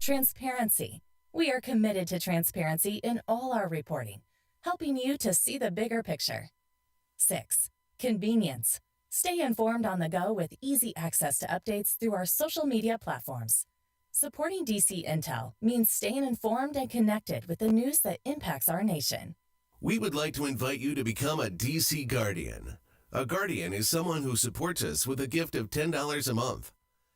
Transparency. We are committed to transparency in all our reporting, helping you to see the bigger picture. 6. Convenience. Stay informed on the go with easy access to updates through our social media platforms. Supporting DC Intel means staying informed and connected with the news that impacts our nation. We would like to invite you to become a DC Guardian. A Guardian is someone who supports us with a gift of $10 a month.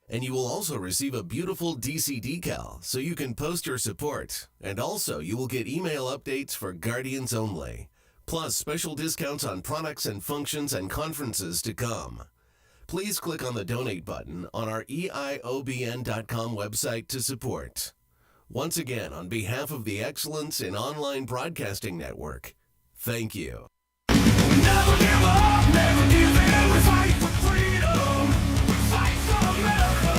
And you will also receive a beautiful DC decal so you can post your support. And also you will get email updates for Guardians only, plus special discounts on products and functions and conferences to come. Please click on the donate button on our eiobn.com website to support. Once again, on behalf of the Excellence in Online Broadcasting Network, thank you. Never give up, never give in, we fight for freedom, we fight for America,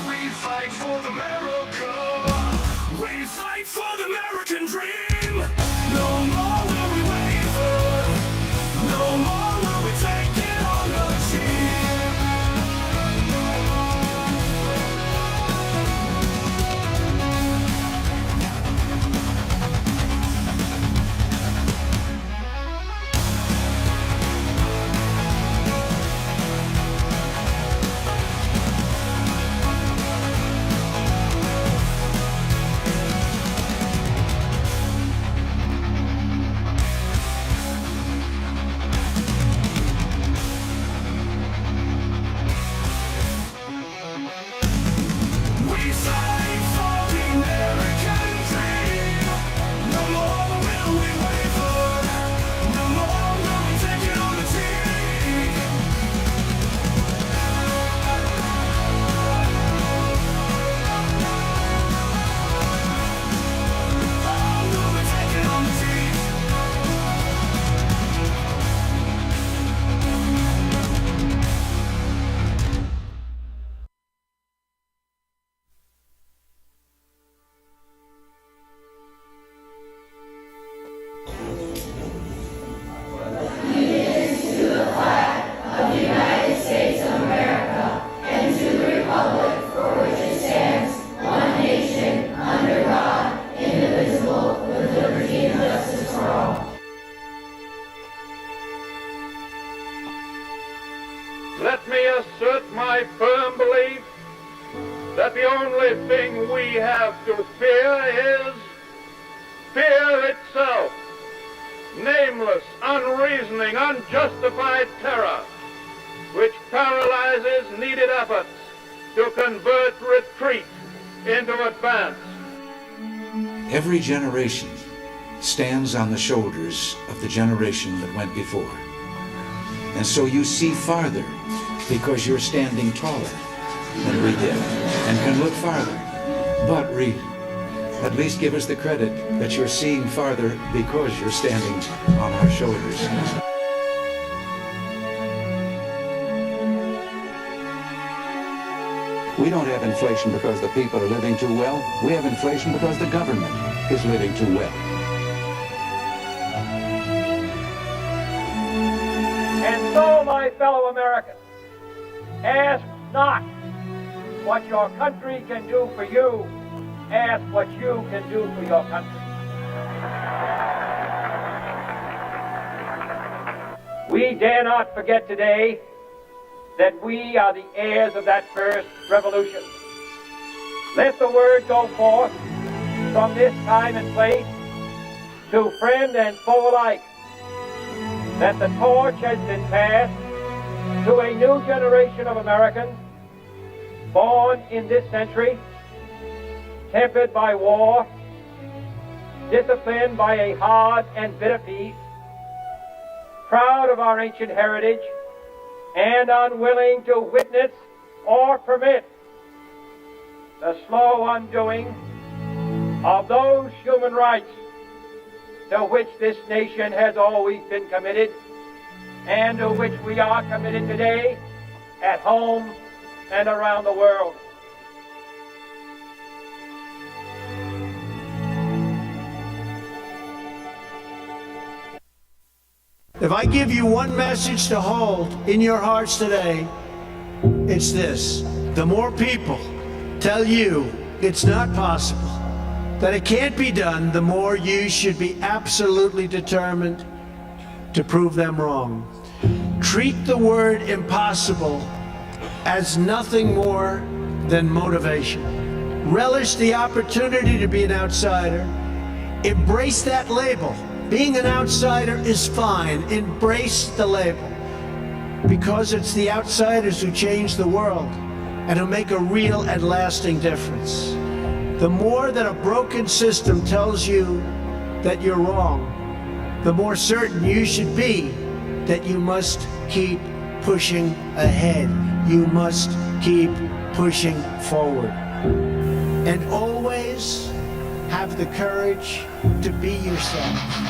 we fight for America, we fight for the American dream. No more will we waver, no more will we take it on the cheap. have to fear is fear itself. Nameless, unreasoning, unjustified terror, which paralyzes needed efforts to convert retreat into advance. Every generation stands on the shoulders of the generation that went before. And so you see farther because you're standing taller than we did and can look farther. But Reed, at least give us the credit that you're seeing farther because you're standing on our shoulders. We don't have inflation because the people are living too well. We have inflation because the government is living too well. And so, my fellow Americans, ask not what your country can do for you, ask what you can do for your country. We dare not forget today that we are the heirs of that first revolution. Let the word go forth from this time and place to friend and foe alike that the torch has been passed to a new generation of Americans born in this century, tempered by war, disciplined by a hard and bitter peace, proud of our ancient heritage, and unwilling to witness or permit the slow undoing of those human rights to which this nation has always been committed and to which we are committed today at home and around the world. If I give you one message to hold in your hearts today, it's this. The more people tell you it's not possible, that it can't be done, the more you should be absolutely determined to prove them wrong. Treat the word impossible as nothing more than motivation. Relish the opportunity to be an outsider. Embrace that label. Being an outsider is fine. Embrace the label. Because it's the outsiders who change the world and who make a real and lasting difference. The more that a broken system tells you that you're wrong, the more certain you should be that you must keep pushing ahead. You must keep pushing forward. And always have the courage to be yourself.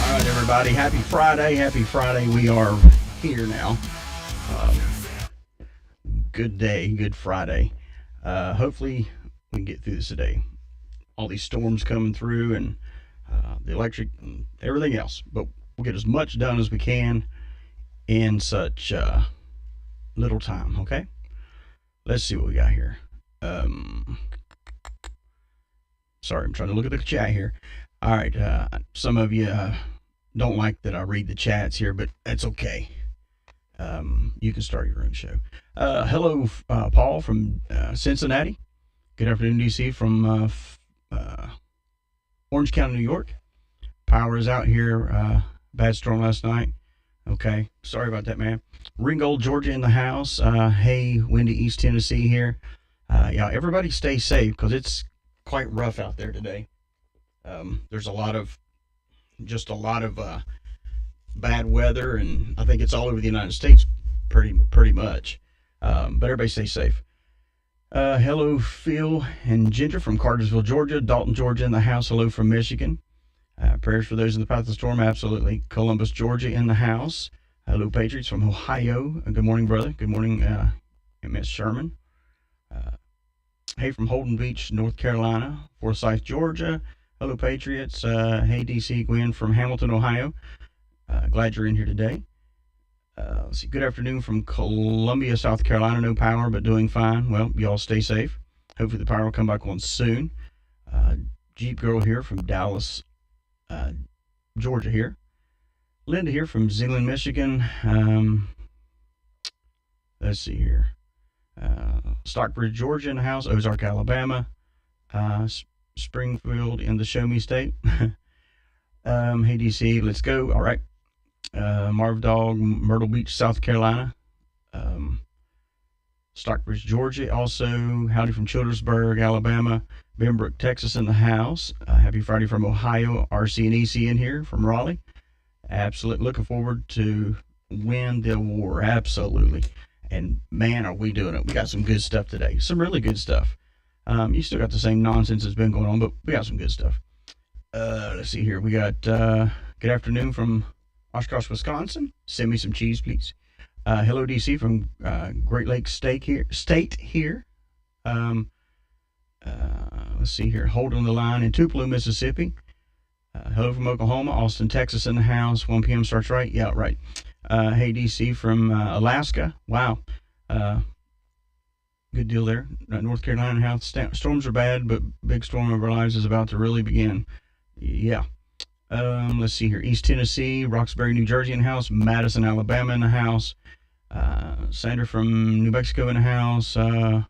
All right, everybody. Happy Friday. Happy Friday. We are here now. Good day. Good Friday. Hopefully we can get through this today. All these storms coming through and the electric and everything else. But we'll get as much done as we can in such little time, okay? Let's see what we got here. Sorry, I'm trying to look at the chat here. All right, some of you don't like that I read the chats here, but that's okay. You can start your own show. Hello, Paul from Cincinnati. Good afternoon, DC from Orange County, New York. Power is out here. Bad storm last night. Okay, sorry about that, man. Ringgold, Georgia in the house. Hey, windy East Tennessee here. Yeah, everybody stay safe because it's quite rough out there today. There's a lot of bad weather, and I think it's all over the United States pretty much. But everybody stay safe. Hello, Phil and Ginger from Cartersville, Georgia. Dalton, Georgia in the house. Hello from Michigan. Prayers for those in the path of the storm, absolutely. Columbus, Georgia in the house. Hello, Patriots from Ohio. Good morning, brother. Good morning, Miss Sherman. Hey, from Holden Beach, North Carolina. Forsyth, Georgia. Hello, Patriots. Hey, DC, Gwen from Hamilton, Ohio. Glad you're in here today. Let's see. Good afternoon from Columbia, South Carolina. No power, but doing fine. Well, y'all stay safe. Hopefully the power will come back on soon. Jeep Girl here from Dallas, Georgia here. Linda here from Zeeland, Michigan. Let's see here. Stockbridge, Georgia in the house. Ozark, Alabama. Springfield in the Show Me State. Hey, DC, let's go. All right. Marv Dog, Myrtle Beach, South Carolina. Stockbridge, Georgia. Also, howdy from Childersburg, Alabama. Benbrook, Texas in the house. Happy Friday from Ohio. RC and EC in here from Raleigh. Absolutely. Looking forward to win the war. Absolutely. And man, are we doing it. We got some good stuff today. Some really good stuff. You still got the same nonsense that's been going on, but we got some good stuff. Let's see here. We got good afternoon from Oshkosh, Wisconsin. Send me some cheese, please. Hello, DC from Great Lakes State here. Let's see here. Hold on the line in Tupelo, Mississippi. Hello from Oklahoma. Austin, Texas in the house. 1 p.m. starts right? Yeah, right. Hey, DC from Alaska. Wow. Good deal there. North Carolina house. Storms are bad, but big storm of our lives is about to really begin. Yeah. Let's see here. East Tennessee, Roxbury, New Jersey in the house. Madison, Alabama in the house. Sandra from New Mexico in the house. I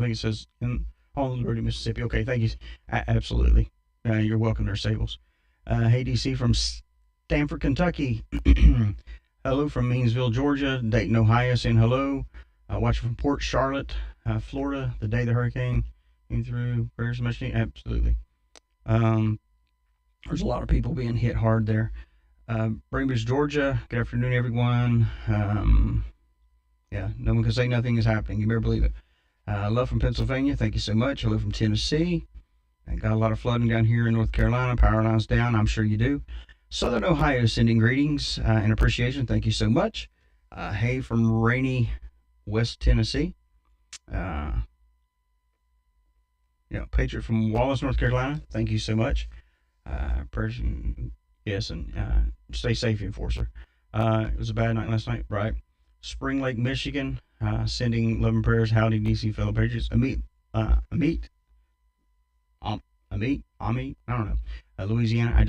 think it says in Honolulu, Mississippi. Okay, thank you. Absolutely. You're welcome there, Sables. Hey, DC from Stanford, Kentucky. Hello from Meansville, Georgia. Dayton, Ohio, saying hello. Watching from Port Charlotte, Florida, the day the hurricane came through. Prayers much needed. Absolutely. There's a lot of people being hit hard there. Bainbridge, Georgia. Good afternoon, everyone. Yeah, no one can say nothing is happening. You better believe it. Love from Pennsylvania. Thank you so much. Hello from Tennessee. I got a lot of flooding down here in North Carolina. Power lines down. I'm sure you do. Southern Ohio sending greetings and appreciation. Thank you so much. Hey from rainy West Tennessee. Patriot from Wallace, North Carolina. Thank you so much. Yes, and stay safe, Enforcer. It was a bad night last night, right? Spring Lake, Michigan. Sending love and prayers. Howdy, DC fellow Patriots. Amit. I don't know. Louisiana.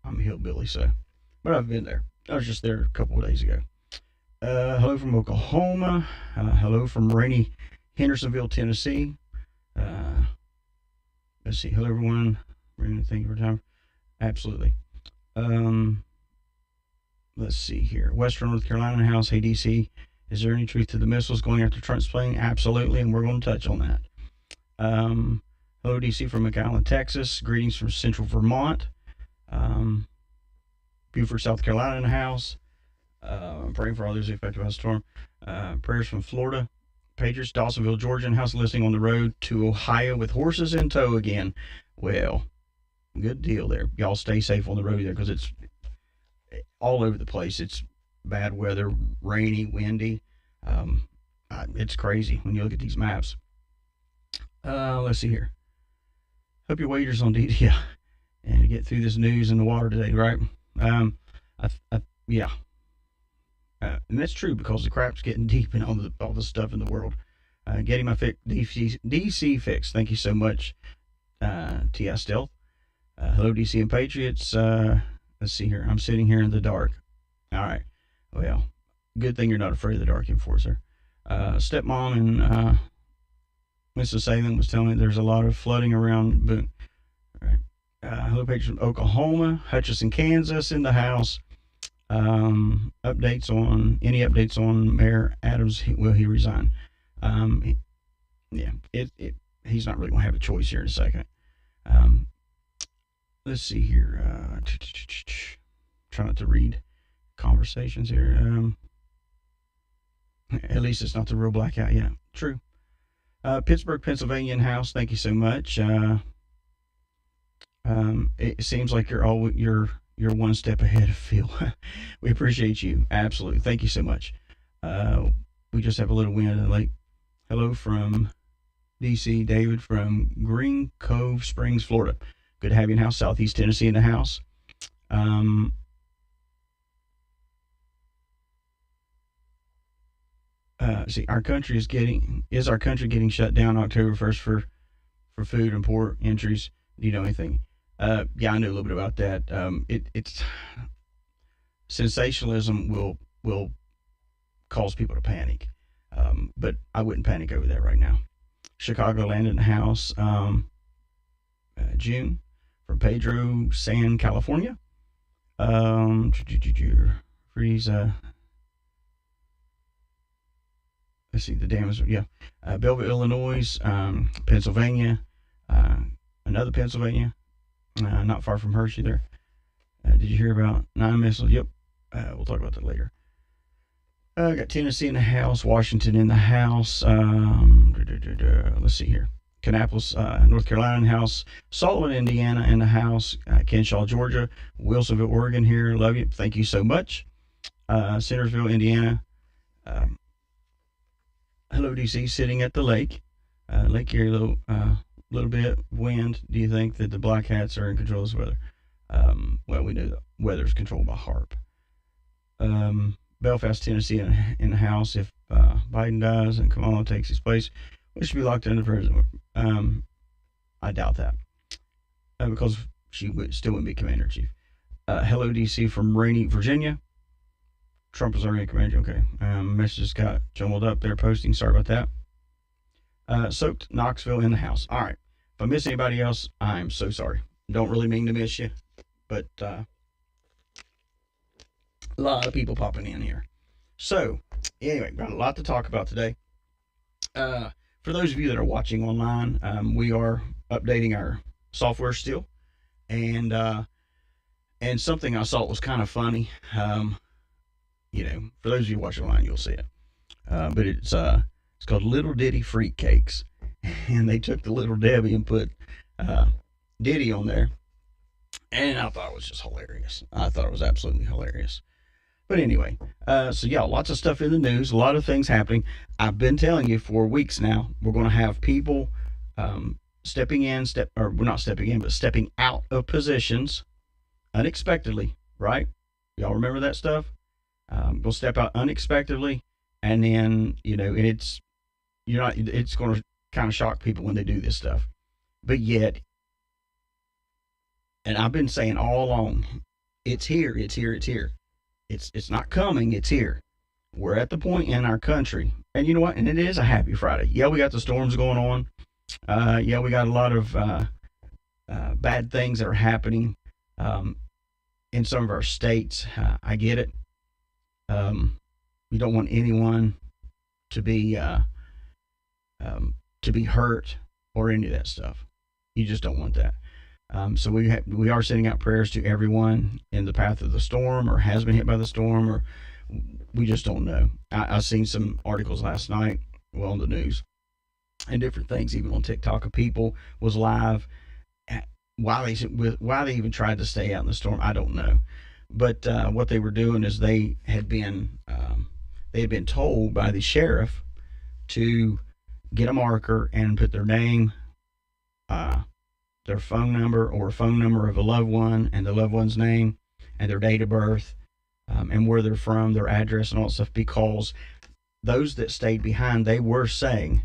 I'm a hillbilly, so, but I've been there. I was just there a couple of days ago. Hello from Oklahoma. Hello from rainy Hendersonville, Tennessee. Let's see. Hello, everyone. Thank you for your time. Absolutely. Let's see here. Western North Carolina house. Hey, DC. Is there any truth to the missiles going after Trump's plane? Absolutely, and we're going to touch on that. Hello, DC from McAllen, Texas. Greetings from Central Vermont. Beaufort, South Carolina in the house. Praying for others affected by the storm. Prayers from Florida. Patriots, Dawsonville, Georgia in house listening on the road to Ohio with horses in tow again. Well, good deal there. Y'all stay safe on the road there because it's all over the place. It's bad weather, rainy, windy. It's crazy when you look at these maps. Let's see here. Hope your waiter's on duty. Yeah. And to get through this news in the water today, right? Yeah. And that's true because the crap's getting deep in all the stuff in the world. Getting my DC fixed. Thank you so much, T.I. Stealth. Hello, DC and Patriots. Let's see here. I'm sitting here in the dark. All right. Well, good thing you're not afraid of the dark, Enforcer. Stepmom and Mrs. Salem was telling me there's a lot of flooding around Boone. All right. Hello, Patriots from Oklahoma. Hutchinson, Kansas in the house. Updates on Mayor Adams? Will he resign? He's not really going to have a choice here in a second. Let's see here. Try not to read conversations here. At least it's not the real blackout. Yeah, true. Pittsburgh, Pennsylvania in house. Thank you so much. It seems like you're one step ahead of Phil. We appreciate you. Absolutely. Thank you so much. We just have a little wind in the lake. Hello from DC, David from Green Cove Springs, Florida. Good to have you in house. Southeast Tennessee in the house. see, our country is our country getting shut down October 1st for food and port entries? Do you know anything? Yeah, I know a little bit about that. It's sensationalism will cause people to panic, but I wouldn't panic over that right now. Chicago landed in the house June from Pedro San, California. Freeze. Let's see, the damage. Yeah, Belleville, Illinois, Pennsylvania, another Pennsylvania, not far from Hershey there. Did you hear about 9 missiles? Yep. We'll talk about that later. Got Tennessee in the house, Washington in the house. Let's see here. Kannapolis, North Carolina in the house. Sullivan, Indiana in the house. Kenshaw, Georgia. Wilsonville, Oregon here. Love you. Thank you so much. Centersville, Indiana. Hello, DC, sitting at the lake. Lake Erie, little bit wind. Do you think that the Black Hats are in control of this weather? Well, we know the weather's controlled by HARP. Belfast, Tennessee in the house. If Biden dies and Kamala takes his place, we should be locked into president. I doubt that because she still wouldn't be commander-in-chief. Hello, DC from Rainy, Virginia. Trump is already commander. Okay. Messages got jumbled up there posting. Sorry about that. Soaked, Knoxville in the house. All right. If I miss anybody else, I'm so sorry. Don't really mean to miss you, but a lot of people popping in here. So, anyway, got a lot to talk about today. For those of you that are watching online, we are updating our software still, and something I saw was kind of funny. For those of you watching online, you'll see it. But it's called Little Diddy Freak Cakes, and they took the Little Debbie and put Diddy on there, and I thought it was just hilarious. I thought it was absolutely hilarious. But anyway, so yeah, lots of stuff in the news, a lot of things happening. I've been telling you for weeks now, we're going to have people stepping out of positions unexpectedly, right? Y'all remember that stuff? We'll step out unexpectedly, and then, it's going to kind of shock people when they do this stuff. But yet, and I've been saying all along, it's here. It's not coming, it's here. We're at the point in our country, and you know what? And it is a happy Friday. Yeah, we got the storms going on. Yeah, we got a lot of bad things that are happening in some of our states. I get it. You don't want anyone to be hurt or any of that stuff. You just don't want that. So we are sending out prayers to everyone in the path of the storm or has been hit by the storm, or we just don't know. I've seen some articles last night, on the news and different things, even on TikTok, of people was live why they even tried to stay out in the storm. I don't know, but what they were doing is they had been told by the sheriff to get a marker and put their name, their phone number, or a phone number of a loved one, and the loved one's name and their date of birth, and where they're from, their address and all that stuff, because those that stayed behind, they were saying,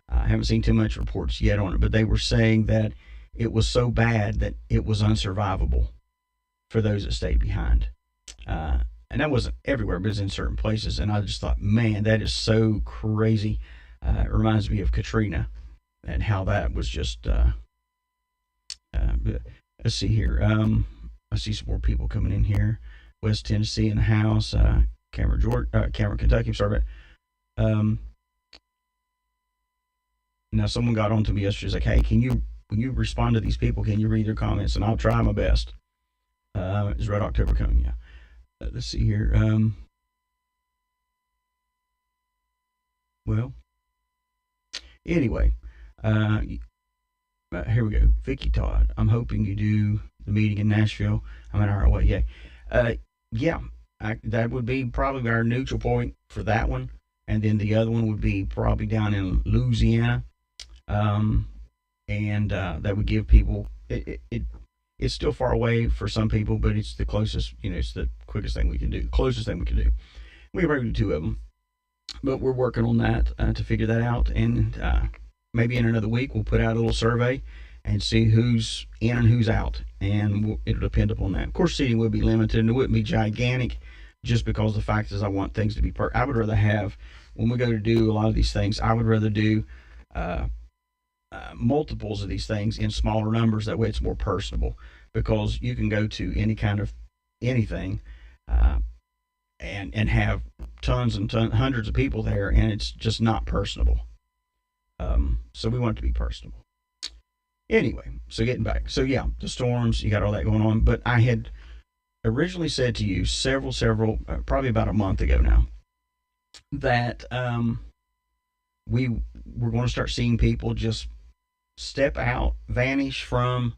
I haven't seen too much reports yet on it, but they were saying that it was so bad that it was unsurvivable for those that stayed behind. And that wasn't everywhere, but it was in certain places. And I just thought, man, that is so crazy. It reminds me of Katrina and how that was just, let's see here. I see some more people coming in here. West Tennessee in the house, Cameron, Kentucky. Sorry about. Now someone got on to me yesterday. It's like, hey, can you respond to these people? Can you read their comments? And I'll try my best. Is Red October coming? Yeah. Let's see here. Well, anyway, here we go. Vicky Todd, I'm hoping you do the meeting in Nashville. I'm an hour away. Yeah. That would be probably our neutral point for that one. And then the other one would be probably down in Louisiana. And that would give people, it's still far away for some people, but it's the closest, it's the quickest thing we can do, closest thing we can do. We can probably do two of them. But we're working on that to figure that out. And maybe in another week, we'll put out a little survey and see who's in and who's out. And it'll depend upon that. Of course, seating would be limited and it wouldn't be gigantic, just because the fact is I want things to be I would rather have, when we go to do a lot of these things, I would rather do multiples of these things in smaller numbers. That way it's more personable, because you can go to any kind of anything and have tons and hundreds of people there, and it's just not personable. So we want it to be personable. Anyway, so getting back. So yeah, the storms, you got all that going on. But I had originally said to you several, probably about a month ago now, that we were going to start seeing people just step out, vanish from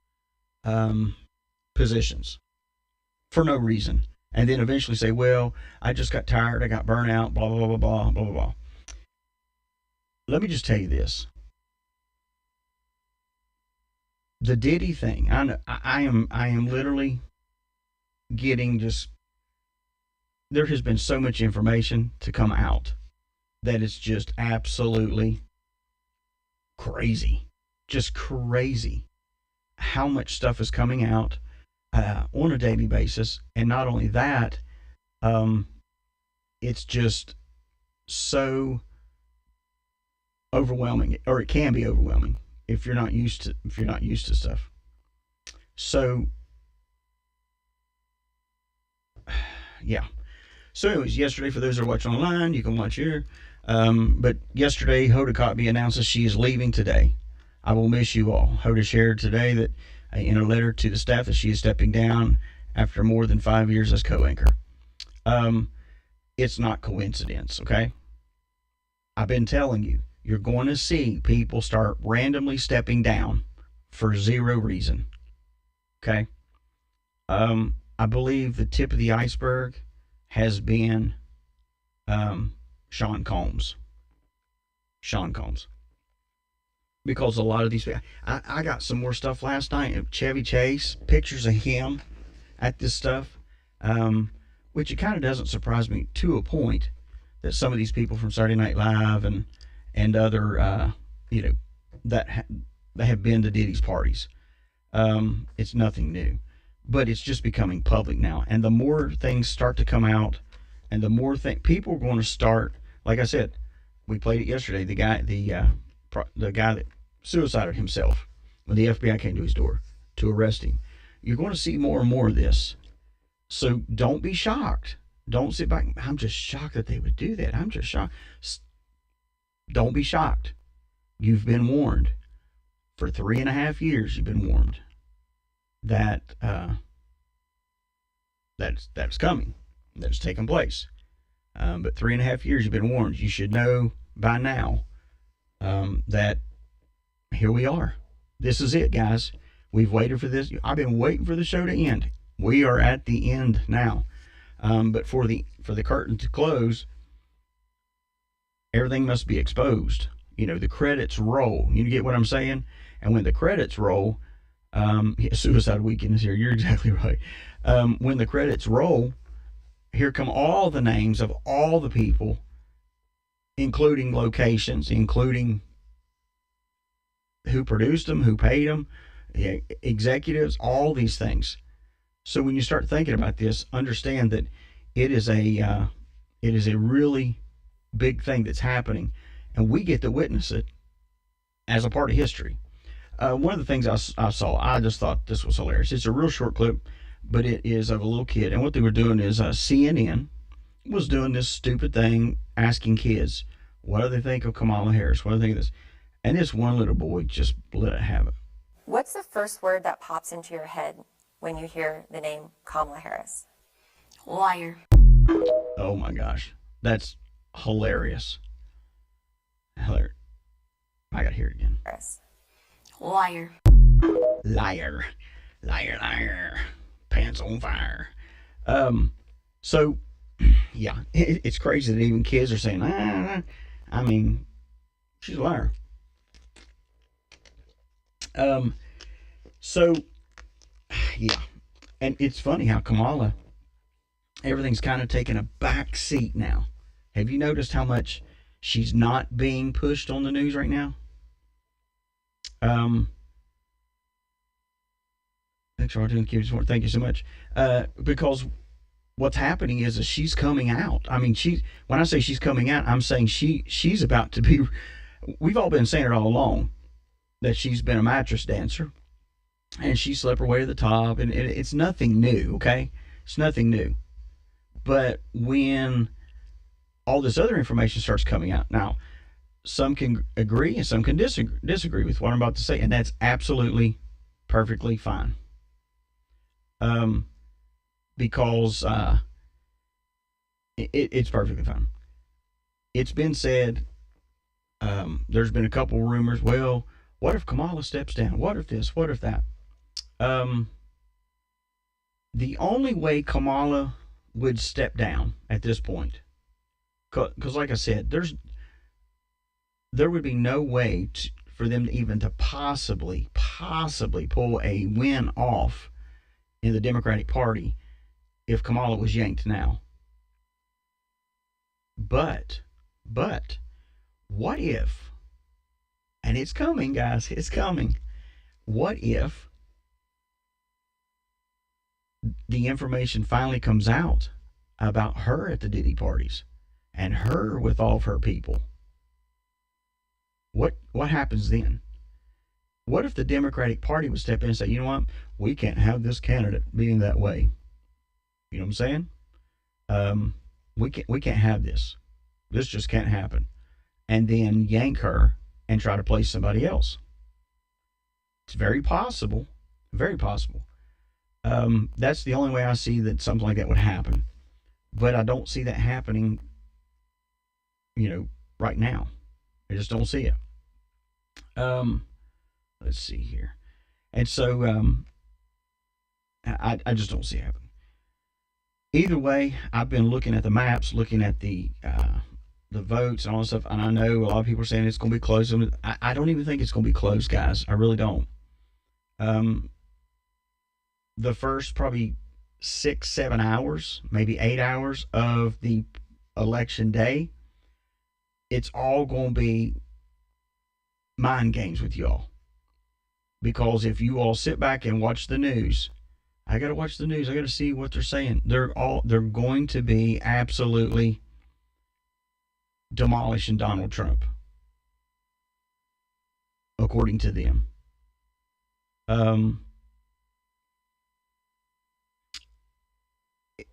positions for no reason, and then eventually say, well, I just got tired, I got burnt out, blah, blah, blah, blah, blah, blah, blah. Let me just tell you this. The Diddy thing, I am literally getting just, there has been so much information to come out that it's just absolutely crazy. Just crazy how much stuff is coming out on a daily basis. And not only that, it's just so overwhelming, or it can be overwhelming if you're not used to stuff. So yeah. So anyways, yesterday, for those that are watching online, you can watch here. But yesterday, Hoda Kotb announces she is leaving today. I will miss you all. Hoda shared today that in a letter to the staff that she is stepping down after more than 5 years as co-anchor. It's not coincidence, okay? I've been telling you, you're going to see people start randomly stepping down for zero reason, okay? I believe the tip of the iceberg has been Sean Combs. Because a lot of these, I got some more stuff last night of Chevy Chase, pictures of him at this stuff, which it kind of doesn't surprise me to a point that some of these people from Saturday Night Live and other, that have been to Diddy's parties. It's nothing new, but it's just becoming public now. And the more things start to come out, and the more people are going to start, like I said, we played it yesterday. The guy that suicided himself when the FBI came to his door to arrest him. You're going to see more and more of this. So don't be shocked. Don't sit back. I'm just shocked that they would do that. I'm just shocked. Don't be shocked. You've been warned. For 3.5 years, you've been warned that that's coming. That's taking place. But 3.5 years, you've been warned. You should know by now that here we are. This is it, guys. We've waited for this. I've been waiting for the show to end. We are at the end now. But for the curtain to close, everything must be exposed. The credits roll. You get what I'm saying? And when the credits roll, Suicide Weekend is here. You're exactly right. When the credits roll, here come all the names of all the people, including locations, including who produced them, who paid them, executives, all these things. So when you start thinking about this, understand that it is a really big thing that's happening, and we get to witness it as a part of history. One of the things I saw, I just thought this was hilarious. It's a real short clip, but it is of a little kid, and what they were doing is CNN was doing this stupid thing, asking kids, what do they think of Kamala Harris? What do they think of this? And this one little boy just let it have it. What's the first word that pops into your head when you hear the name Kamala Harris? Liar. Oh my gosh. That's hilarious. Hilarious. I gotta hear it again. Harris. Liar. Liar. Liar, liar. Pants on fire. So, yeah, it's crazy that even kids are saying, I mean, she's a liar. So, yeah. And it's funny how Kamala, everything's kind of taken a back seat now. Have you noticed how much she's not being pushed on the news right now. Thanks for watching. Thank you so much. Because what's happening is she's coming out. I mean, when I say she's coming out, I'm saying she's about to be. We've all been saying it all along that she's been a mattress dancer, and she slept her way to the top, and it's nothing new. Okay, it's nothing new. But when all this other information starts coming out now, some can agree and some can disagree with what I'm about to say, and that's absolutely perfectly fine. Because it's perfectly fine. It's been said, there's been a couple rumors, well, what if Kamala steps down? What if this? What if that? The only way Kamala would step down at this point, because like I said, there would be no way for them to even to possibly pull a win off in the Democratic Party if Kamala was yanked now. But what if, and it's coming, guys, it's coming, what if the information finally comes out about her at the Diddy parties and her with all of her people? What happens then? What if the Democratic Party would step in and say, you know what, we can't have this candidate being that way? You know what I'm saying? We can't have this. This just can't happen. And then yank her and try to place somebody else. It's very possible. Very possible. That's the only way I see that something like that would happen. But I don't see that happening, right now. I just don't see it. Let's see here. And so I just don't see it happening. Either way, I've been looking at the maps, looking at the votes and all that stuff, and I know a lot of people are saying it's going to be close. I don't even think it's going to be close, guys. I really don't. The first probably 6-7 hours, maybe 8 hours of the election day, it's all going to be mind games with y'all. Because if you all sit back and watch the news, I got to watch the news. I got to see what they're saying. They're going to be absolutely demolishing Donald Trump, according to them.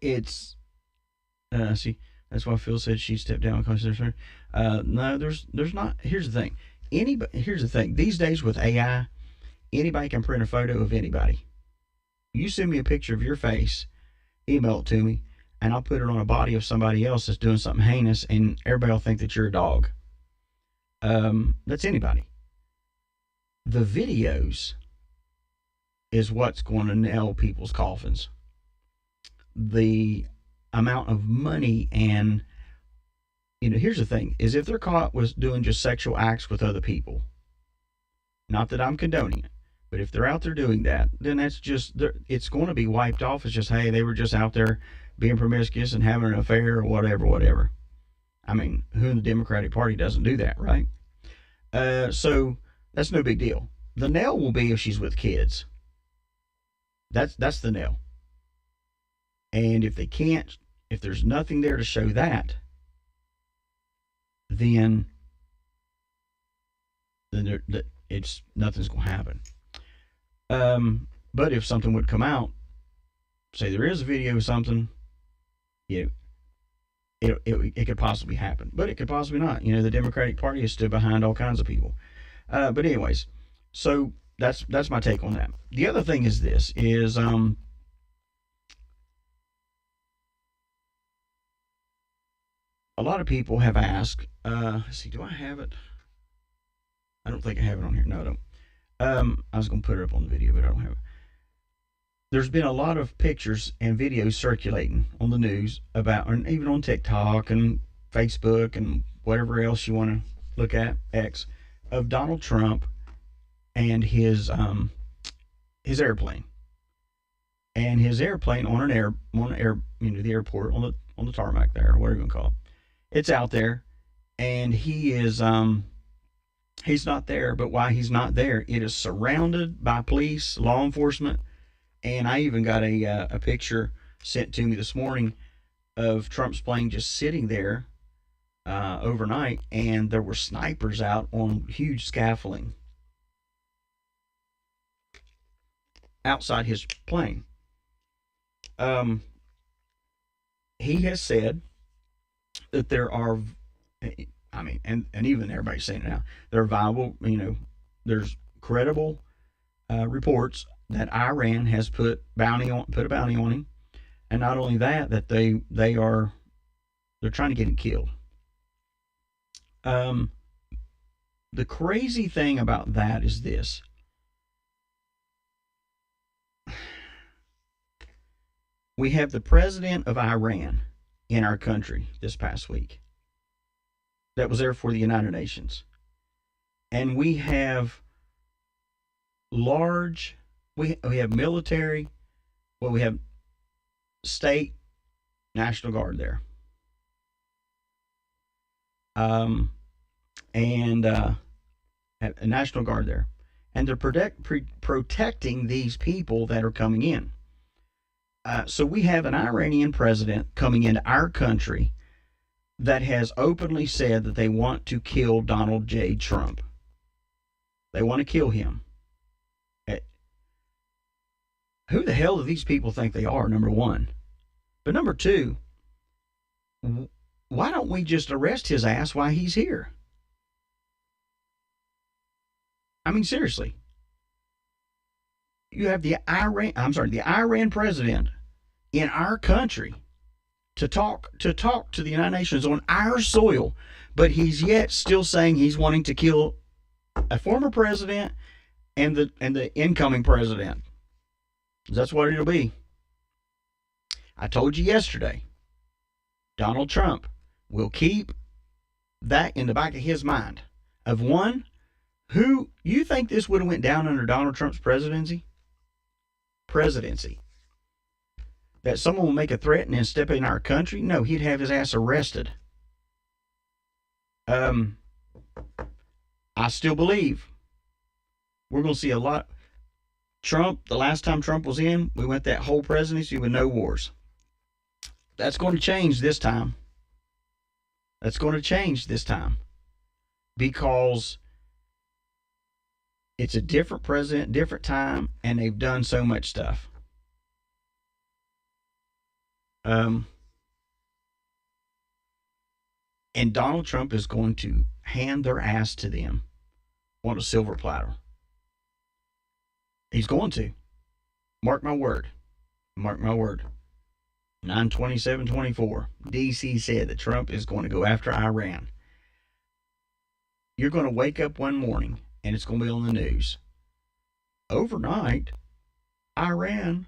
It's see, that's why Phil said she stepped down because there's no, there's not. Here's the thing. Here's the thing. These days with AI, anybody can print a photo of anybody. You send me a picture of your face, email it to me, and I'll put it on a body of somebody else that's doing something heinous, and everybody will think that you're a dog. That's anybody. The videos is what's going to nail people's coffins. The amount of money, and here's the thing, is if they're caught with doing just sexual acts with other people, not that I'm condoning it, but if they're out there doing that, then that's just, it's going to be wiped off. It's just, hey, they were just out there being promiscuous and having an affair or whatever. I mean, who in the Democratic Party doesn't do that, right? So that's no big deal. The nail will be if she's with kids. That's the nail. And if there's nothing there to show that, then nothing's going to happen. But if something would come out, say there is a video of something, it could possibly happen, but it could possibly not. The Democratic Party has stood behind all kinds of people. But anyways, so that's my take on that. The other thing is this is, a lot of people have asked, let's see, do I have it? I don't think I have it on here. No, I don't. I was going to put it up on the video, but I don't have it. There's been a lot of pictures and videos circulating on the news about, and even on TikTok and Facebook and whatever else you want to look at, X, of Donald Trump and his airplane. And his airplane on the airport, on the tarmac there, or whatever you want to call it. It's out there, and he is he's not there. But why he's not there, it is surrounded by police, law enforcement, and I even got a picture sent to me this morning of Trump's plane just sitting there overnight, and there were snipers out on huge scaffolding outside his plane. He has said that there are, I mean, and even everybody's saying it now, there are viable, there's credible reports that Iran has put a bounty on him, and not only that, that they're trying to get him killed. The crazy thing about that is this. We have the president of Iran in our country this past week that was there for the United Nations. And we have we have military, we have state National Guard there. And a National Guard there. And they're protecting these people that are coming in. So we have an Iranian president coming into our country that has openly said that they want to kill Donald J. Trump. They want to kill him. Who the hell do these people think they are, number one? But number two, why don't we just arrest his ass while he's here? I mean, seriously. You have the Iran president in our country to talk to the United Nations on our soil, but he's yet still saying he's wanting to kill a former president and the incoming president. That's what it'll be. I told you yesterday, Donald Trump will keep that in the back of his mind of one, who you think this would have went down under Donald Trump's presidency? That someone will make a threat and then step in our country? No, he'd have his ass arrested. I still believe we're going to see a lot. Trump, the last time Trump was in, we went that whole presidency with no wars. That's going to change this time. Because it's a different president, different time, and they've done so much stuff. And Donald Trump is going to hand their ass to them on a silver platter. He's going to. Mark my word. 9/27/24. DC said that Trump is going to go after Iran. You're going to wake up one morning and it's going to be on the news. Overnight, Iran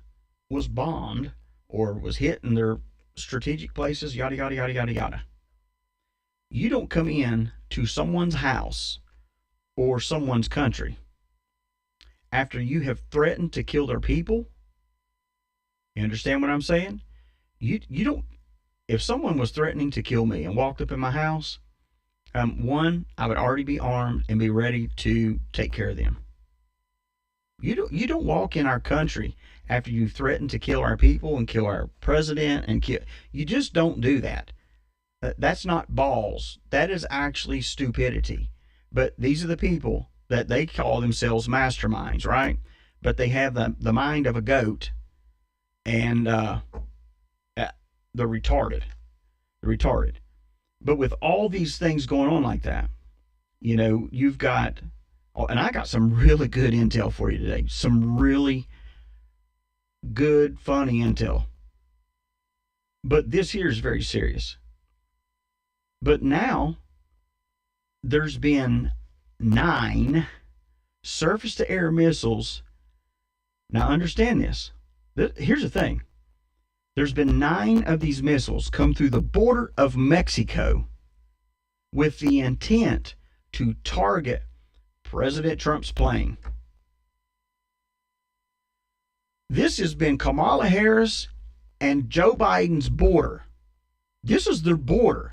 was bombed or was hit in their strategic places, yada, yada, yada, yada, yada. You don't come in to someone's house or someone's country after you have threatened to kill their people. You understand what I'm saying? You don't. If someone was threatening to kill me and walked up in my house, one, I would already be armed and be ready to take care of them. You don't walk in our country after you threaten to kill our people and kill our president and kill. You just don't do that. That's not balls. That is actually stupidity. But these are the people that they call themselves masterminds, right? But they have the mind of a goat, and they're retarded. But with all these things going on like that, you've got, and I got some really good intel for you today. Some really good, funny intel. But this here is very serious. But now, there's been 9 surface-to-air missiles. Now, understand this. Here's the thing. There's been 9 of these missiles come through the border of Mexico with the intent to target President Trump's plane. This has been Kamala Harris and Joe Biden's border. This is their border.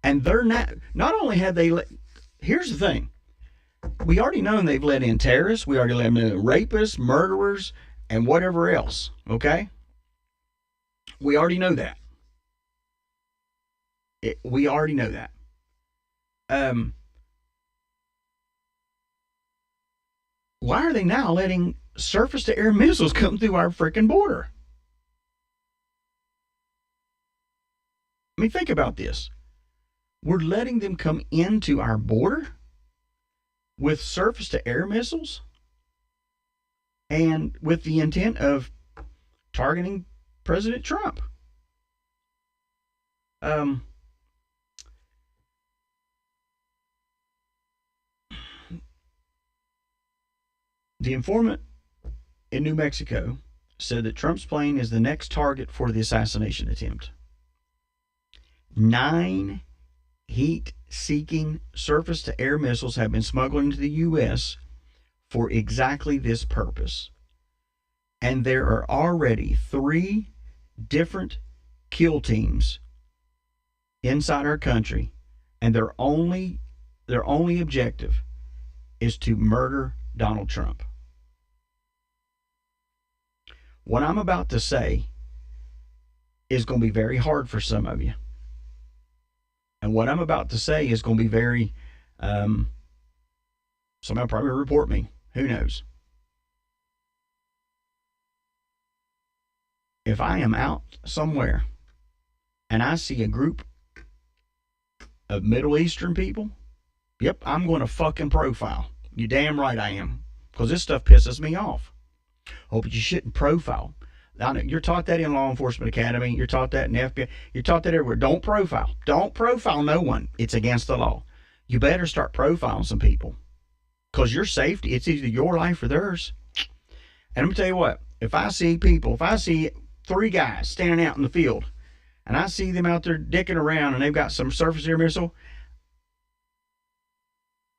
And they're not only have they here's the thing. We already know they've let in terrorists. We already let in rapists, murderers, and whatever else. Okay? We already know that. We already know that. Why are they now letting surface-to-air missiles come through our freaking border? I mean, think about this. We're letting them come into our border with surface-to-air missiles and with the intent of targeting President Trump. The informant in New Mexico said that Trump's plane is the next target for the assassination attempt. 9 heat-seeking surface-to-air missiles have been smuggled into the U.S. for exactly this purpose. And there are already 3 different kill teams inside our country, and their only objective is to murder Donald Trump. What I'm about to say is going to be very hard for some of you. And what I'm about to say is going to be very, somebody will probably report me. Who knows? If I am out somewhere and I see a group of Middle Eastern people, yep, I'm going to fucking profile. You damn right I am. Because this stuff pisses me off. Oh, but you shouldn't profile. I know you're taught that in law enforcement academy. You're taught that in FBI. You're taught that everywhere. Don't profile. Don't profile no one. It's against the law. You better start profiling some people. Because your safety, it's either your life or theirs. And I'm going to tell you what. If I see 3 guys standing out in the field, and I see them out there dicking around and they've got some surface air missile,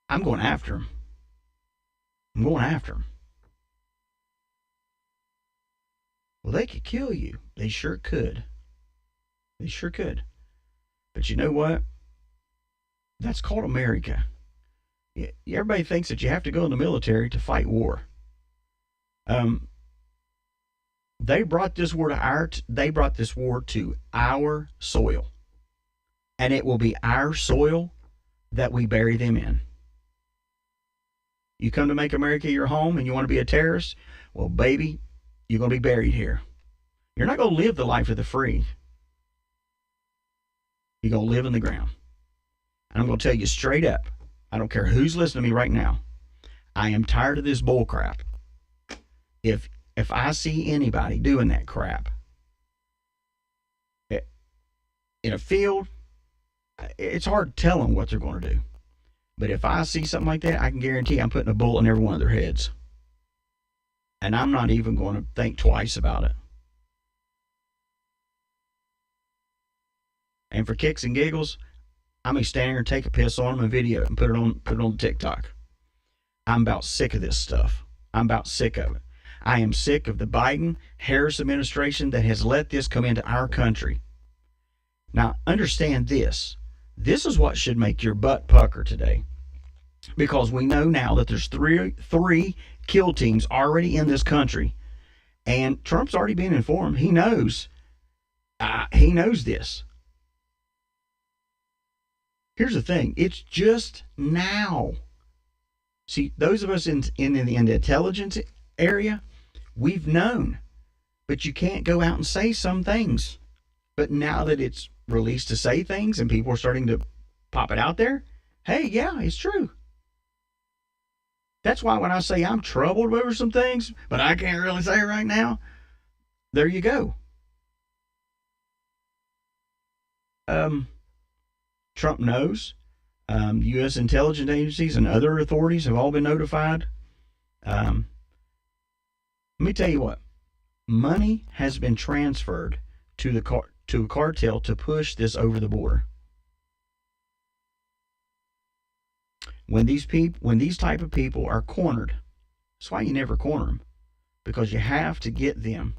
I'm going after them. I'm going after them. Well, they could kill you. They sure could. They sure could. But you know what? That's called America. Everybody thinks that you have to go in the military to fight war. They brought this war to our soil. And it will be our soil that we bury them in. You come to make America your home and you want to be a terrorist? Well, baby, you're going to be buried here. You're not going to live the life of the free. You're going to live in the ground. And I'm going to tell you straight up, I don't care who's listening to me right now, I am tired of this bull crap. If I see anybody doing that crap in a field, it's hard to tell them what they're going to do. But if I see something like that, I can guarantee I'm putting a bullet in every one of their heads. And I'm not even going to think twice about it. And for kicks and giggles, I may stand here and take a piss on them and video it and put it on TikTok. I'm about sick of this stuff. I'm about sick of it. I am sick of the Biden-Harris administration that has let this come into our country. Now, understand this. This is what should make your butt pucker today. Because we know now that there's three kill teams already in this country. And Trump's already been informed. He knows. He knows this. Here's the thing. It's just now. See, those of us in the intelligence area, we've known. But you can't go out and say some things. But now that it's released to say things and people are starting to pop it out there, hey, yeah, it's true. That's why when I say I'm troubled over some things, but I can't really say it right now, there you go. Trump knows. U.S. intelligence agencies and other authorities have all been notified. Let me tell you what. Money has been transferred to a cartel to push this over the border. When these type of people are cornered, that's why you never corner them, because you have to get them.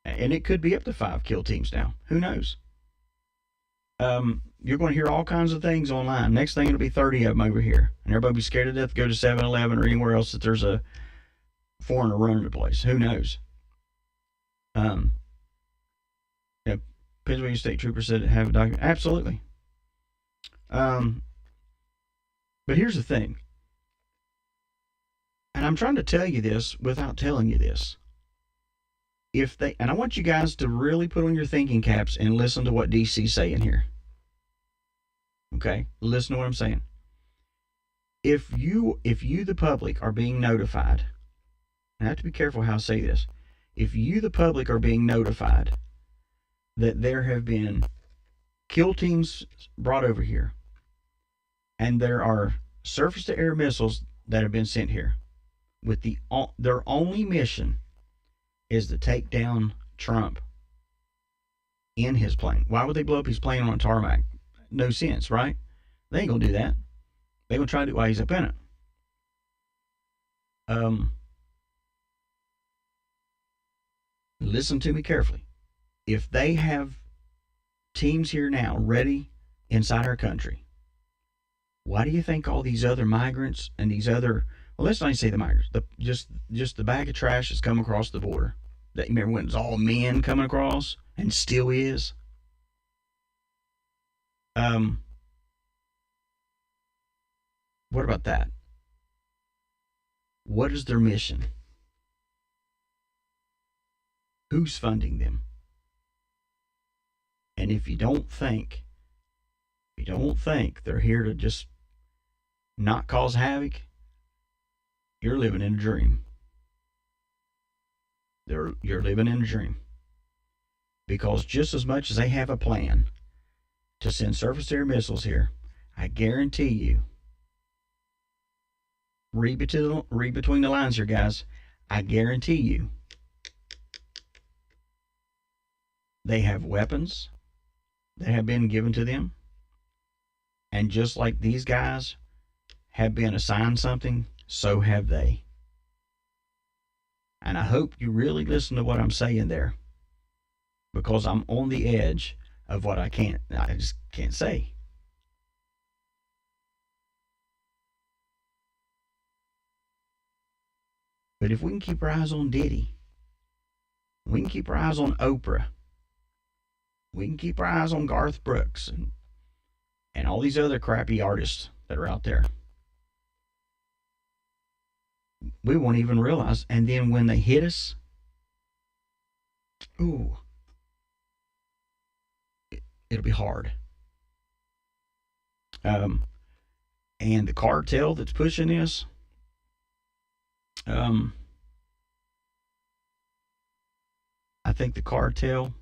And it could be up to 5 kill teams now. Who knows? You're going to hear all kinds of things online. Next thing, it'll be 30 of them over here. And everybody will be scared to death to go to 7-Eleven or anywhere else that there's a foreigner running the place. Who knows? Yeah, Pennsylvania State Trooper said have a document. Absolutely. But here's the thing. And I'm trying to tell you this without telling you this. And I want you guys to really put on your thinking caps and listen to what DC's saying here. Okay? Listen to what I'm saying. If you, the public, are being notified, and I have to be careful how I say this. If you, the public, are being notified that there have been kill teams brought over here, and there are surface-to-air missiles that have been sent here, with their only mission is to take down Trump in his plane. Why would they blow up his plane on a tarmac? No sense, right? They ain't gonna do that. They're gonna try to do it while he's up in it. Listen to me carefully. If they have teams here now ready inside our country, why do you think all these other migrants and these other, well, let's not even say the migrants, just the bag of trash that's come across the border, that you remember when it was all men coming across, and still is? What about that? What is their mission? Who's funding them? And if you don't think they're here to just not cause havoc, you're living in a dream. You're living in a dream. Because just as much as they have a plan to send surface-to-air missiles here, I guarantee you, read between the lines here, guys, I guarantee you, they have weapons that have been given to them. And just like these guys have been assigned something, so have they. And I hope you really listen to what I'm saying there, because I'm on the edge of what I just can't say. But if we can keep our eyes on Diddy, we can keep our eyes on Oprah, we can keep our eyes on Garth Brooks and all these other crappy artists that are out there, we won't even realize. And then when they hit us, it'll be hard. And the cartel that's pushing this, I think the cartel,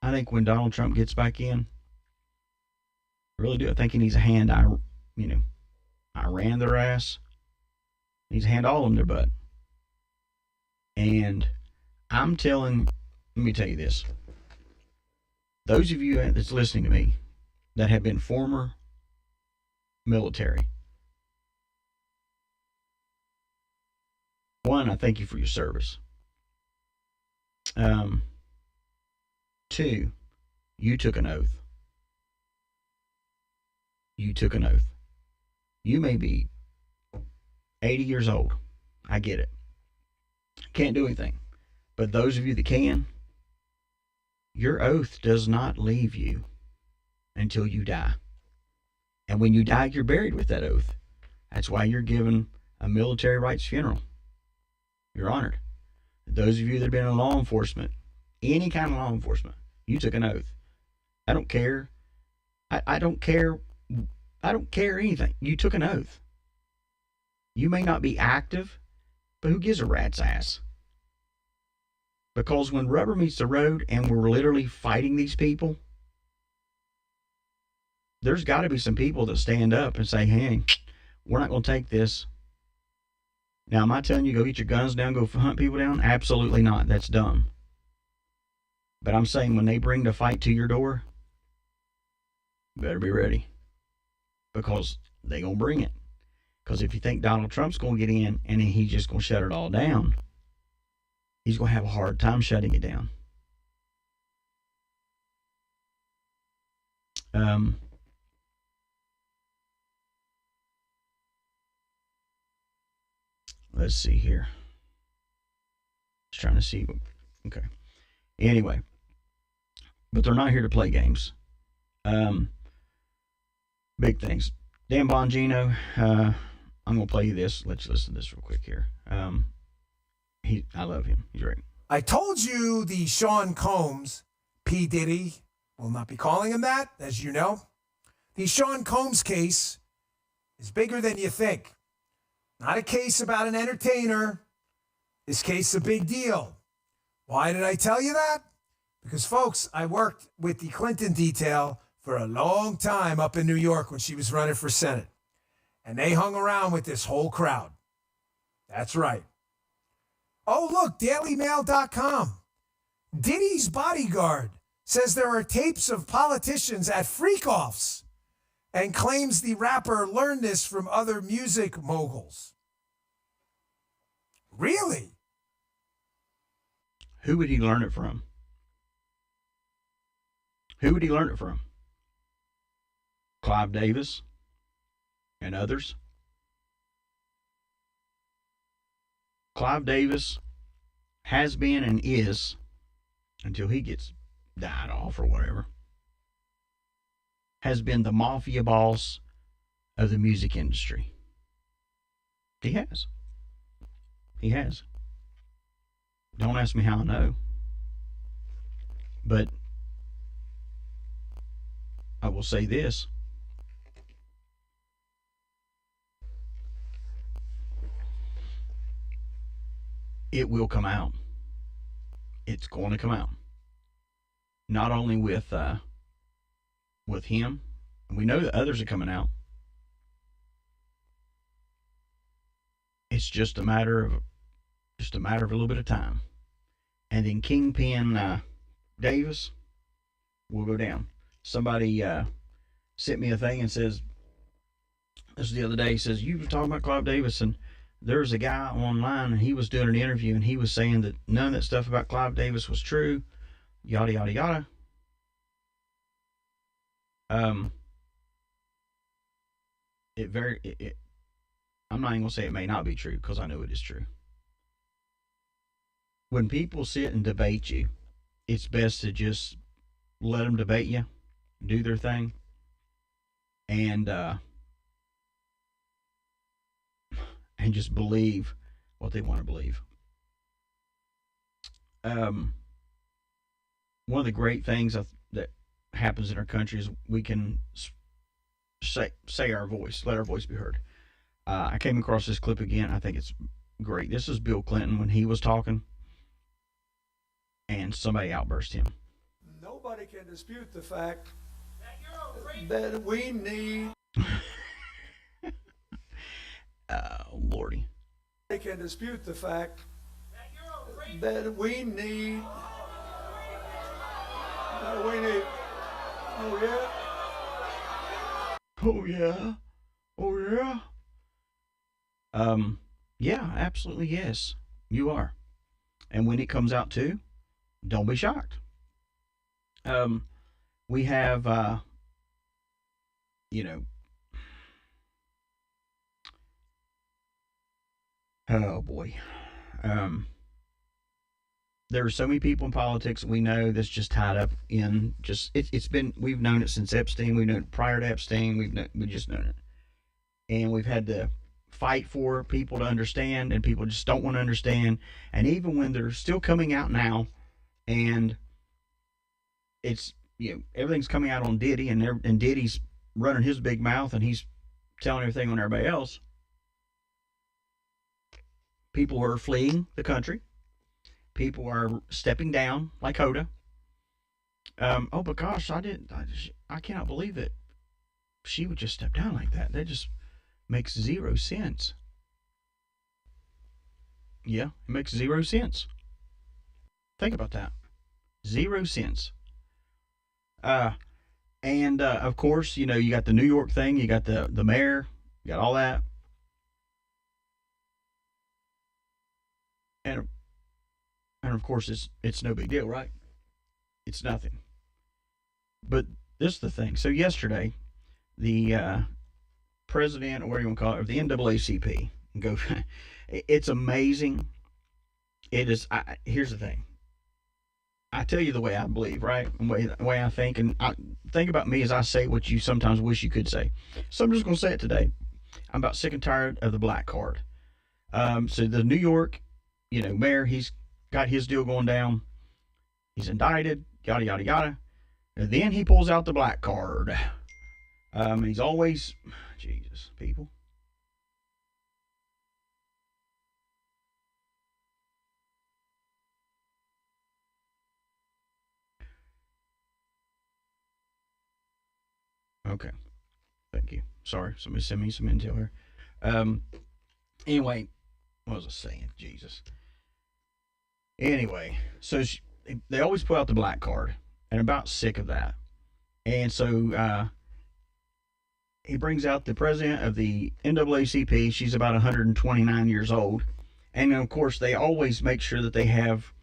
I think when Donald Trump gets back in, I really do. I think he needs a hand. I ran their ass. He needs a hand all in their butt. And let me tell you this. Those of you that's listening to me that have been former military, one, I thank you for your service. Two, you took an oath. You took an oath. You may be 80 years old. I get it. Can't do anything. But those of you that can, your oath does not leave you until you die. And when you die, you're buried with that oath. That's why you're given a military rights funeral. You're honored. Those of you that have been in law enforcement, any kind of law enforcement, you took an oath. I don't care. I don't care. I don't care anything. You took an oath. You may not be active, but who gives a rat's ass? Because when rubber meets the road and we're literally fighting these people, there's got to be some people that stand up and say, hey, we're not going to take this. Now, am I telling you go get your guns down, go hunt people down? Absolutely not. That's dumb. But I'm saying when they bring the fight to your door, you better be ready. Because they going to bring it. Because if you think Donald Trump's going to get in and he's just going to shut it all down, he's going to have a hard time shutting it down. Let's see here. Just trying to see. Okay. Anyway, but they're not here to play games. Big things. Dan Bongino. I'm gonna play you this. Let's listen to this real quick here. I love him. He's great. I told you the Sean Combs, P. Diddy, will not be calling him that, as you know. The Sean Combs case is bigger than you think. Not a case about an entertainer. This case is a big deal. Why did I tell you that? Because, folks, I worked with the Clinton detail for a long time up in New York when she was running for Senate. And they hung around with this whole crowd. That's right. Oh, look, dailymail.com. Diddy's bodyguard says there are tapes of politicians at freak-offs and claims the rapper learned this from other music moguls. Really? Who would he learn it from? Who would he learn it from? Clive Davis and others? Clive Davis has been and is, until he gets died off or whatever, has been the mafia boss of the music industry. He has. He has. Don't ask me how I know. But I will say this. It will come out. It's going to come out. Not only with him, and we know that others are coming out. It's just a matter of a little bit of time, and then Kingpin Davis will go down. Somebody sent me a thing and says, this was the other day, he says, you were talking about Clive Davis, and there's a guy online and he was doing an interview and he was saying that none of that stuff about Clive Davis was true, yada yada yada. I'm not even gonna say it may not be true, because I know it is true. When people sit and debate you, it's best to just let them debate you, do their thing, and just believe what they want to believe. One of the great things that happens in our country is we can say our voice, let our voice be heard. I came across this clip again. I think it's great. This is Bill Clinton when he was talking, and somebody outburst him. Nobody can dispute the fact that we need. Lordy. They can dispute the fact that we need. Oh yeah. Oh yeah. Oh yeah. Yeah, absolutely yes. You are. And when it comes out too, don't be shocked. We have oh boy. There are so many people in politics we know that's just tied up in we've known it since Epstein. We've known it prior to Epstein. We've just known it. And we've had to fight for people to understand, and people just don't want to understand. And even when they're still coming out now, and it's, everything's coming out on Diddy, and Diddy's running his big mouth, and he's telling everything on everybody else. People are fleeing the country. People are stepping down, like Hoda. Oh, but gosh, I cannot believe it. She would just step down like that. That just makes zero sense. Yeah, it makes 0 cents. Think about that. 0 cents. And of course, you got the New York thing, you got the mayor, you got all that. And of course, it's no big deal, right? It's nothing. But this is the thing. So yesterday, the president, or what do you want to call it, of the NAACP, go. It's amazing. It is. Here's the thing. I tell you the way I believe, right? The way I think, and I think about me as I say what you sometimes wish you could say. So I'm just going to say it today. I'm about sick and tired of the black card. So the New York, mayor, he's got his deal going down. He's indicted, yada, yada, yada. And then he pulls out the black card. He's always, Jesus, people. Okay. Thank you. Sorry, somebody sent me some intel here. Anyway, what was I saying? Jesus. Anyway, so they always pull out the black card, and I'm about sick of that. And so he brings out the president of the NAACP. She's about 129 years old. And of course, they always make sure that they have.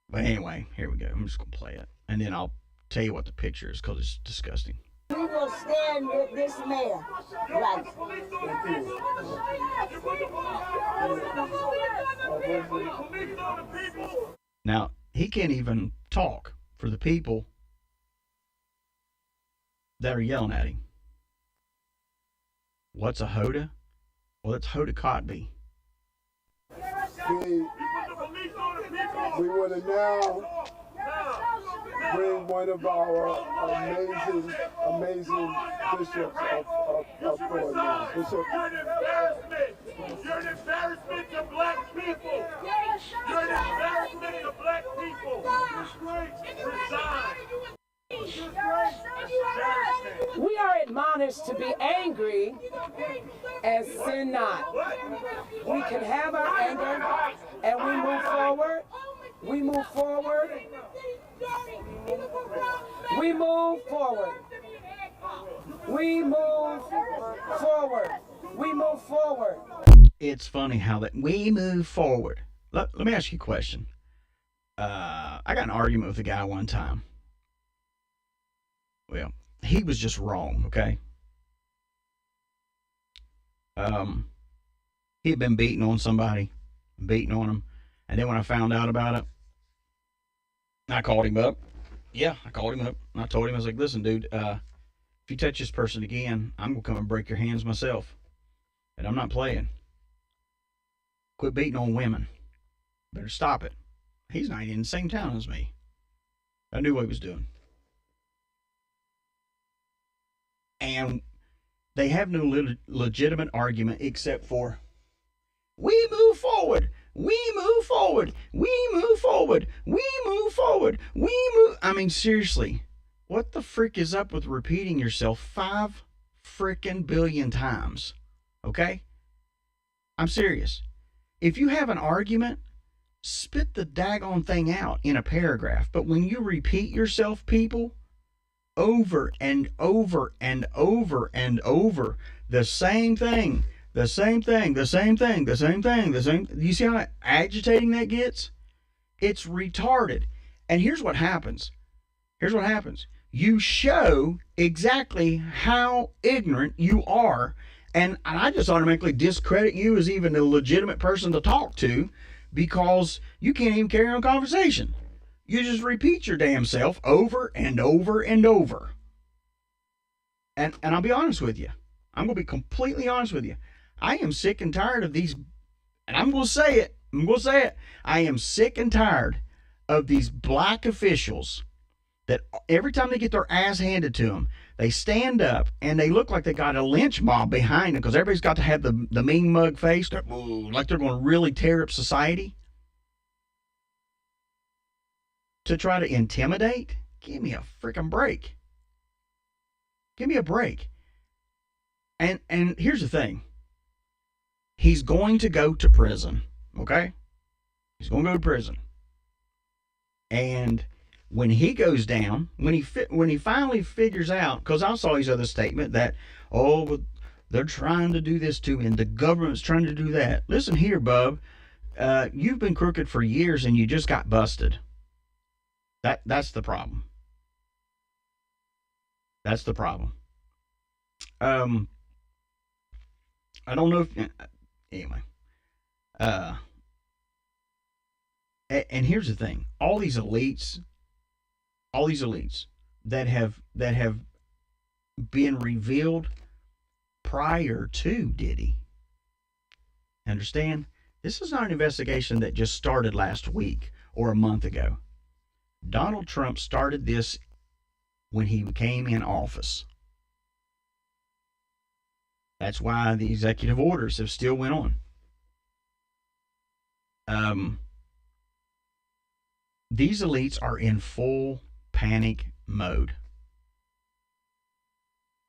But anyway, here we go. I'm just going to play it. And then I'll tell you what the picture is because it's disgusting. We will stand with this man. Right. Now, he can't even talk for the people that are yelling at him. What's a Hoda? Well, it's Hoda Kotb. We want to now bring one of our amazing bishops of Florida. Bishop. You're an embarrassment. You're an embarrassment to black people. You're an embarrassment to black people. Resign. We are admonished to be angry and sin not. We can have our anger and we move forward. We move forward. We move forward. We move forward. We move forward. It's funny how that we move forward. Let me ask you a question. I got an argument with a guy one time. Well, he was just wrong, okay? He had been beating on somebody, beating on him, and then when I found out about it, I called him up. Yeah, I called him up, and I told him, I was like, listen, dude, if you touch this person again, I'm going to come and break your hands myself, and I'm not playing. Quit beating on women. Better stop it. He's not even in the same town as me. I knew what he was doing. And they have no legitimate argument except for, we move forward, we move forward, we move forward, we move forward, we move. I mean, seriously, what the frick is up with repeating yourself 5 frickin' billion times? Okay? I'm serious. If you have an argument, spit the daggone thing out in a paragraph. But when you repeat yourself, people, over and over and over and over, the same thing, the same thing, the same thing, the same thing, the same. You see how agitating that gets? It's retarded. And here's what happens. Here's what happens. You show exactly how ignorant you are. And I just automatically discredit you as even a legitimate person to talk to because you can't even carry on a conversation. You just repeat your damn self over and over and over. And I'll be honest with you. I'm going to be completely honest with you. I am sick and tired of these, and I'm going to say it. I am sick and tired of these black officials that every time they get their ass handed to them, they stand up and they look like they got a lynch mob behind them because everybody's got to have the mean mug face, like they're going to really tear up society. To try to intimidate? Give me a freaking break. Give me a break. And here's the thing. He's going to go to prison, okay? He's going to go to prison. And when he goes down, when he finally figures out, because I saw his other statement that, oh, they're trying to do this to me and the government's trying to do that. Listen here, bub. You've been crooked for years and you just got busted. That's the problem. That's the problem. I don't know if anyway. And here's the thing: all these elites that have been revealed prior to Diddy. Understand? This is not an investigation that just started last week or a month ago. Donald Trump started this when he came in office. That's why the executive orders have still went on. These elites are in full panic mode.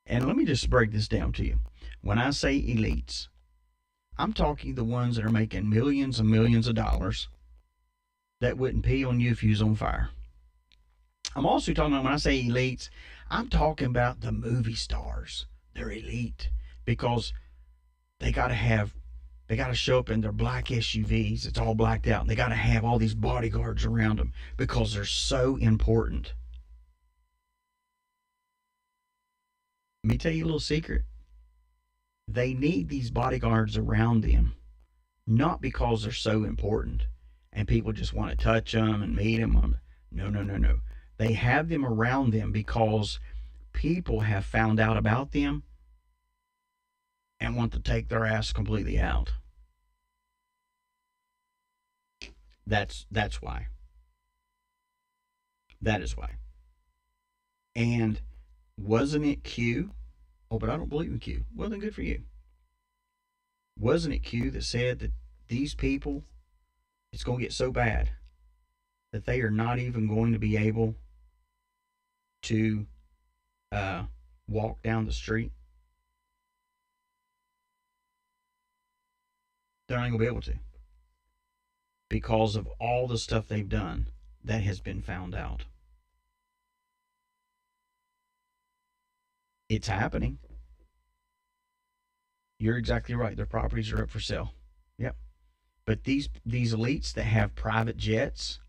And let me just break this down to you. When I say elites, I'm talking the ones that are making millions and millions of dollars that wouldn't pee on you if you was on fire. I'm also talking about, when I say elites, I'm talking about the movie stars. They're elite because they got to show up in their black SUVs. It's all blacked out. And they got to have all these bodyguards around them because they're so important. Let me tell you a little secret. They need these bodyguards around them, not because they're so important and people just want to touch them and meet them. No. They have them around them because people have found out about them and want to take their ass completely out. That's why. That is why. And wasn't it Q? Oh, but I don't believe in Q. Well, then good for you. Wasn't it Q that said that these people, it's going to get so bad that they are not even going to be able to walk down the street? They're not going to be able to, because of all the stuff they've done that has been found out. It's happening. You're exactly right. Their properties are up for sale. Yep. But these elites that have private jets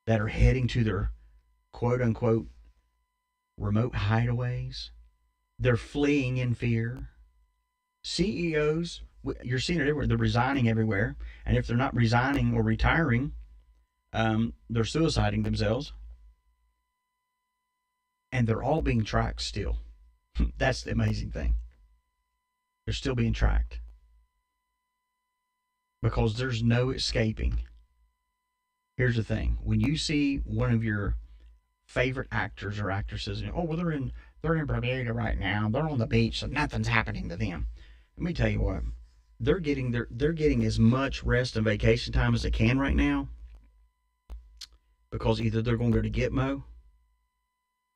that are heading to their quote unquote remote hideaways, they're fleeing in fear. CEOs, you're seeing it everywhere. They're resigning everywhere. And if they're not resigning or retiring, they're suiciding themselves. And they're all being tracked still. That's the amazing thing. They're still being tracked. Because there's no escaping. Here's the thing. When you see one of your favorite actors or actresses, oh, well, they're in Bermuda right now. They're on the beach, so nothing's happening to them. Let me tell you what. They're getting as much rest and vacation time as they can right now. Because either they're going to go to Gitmo,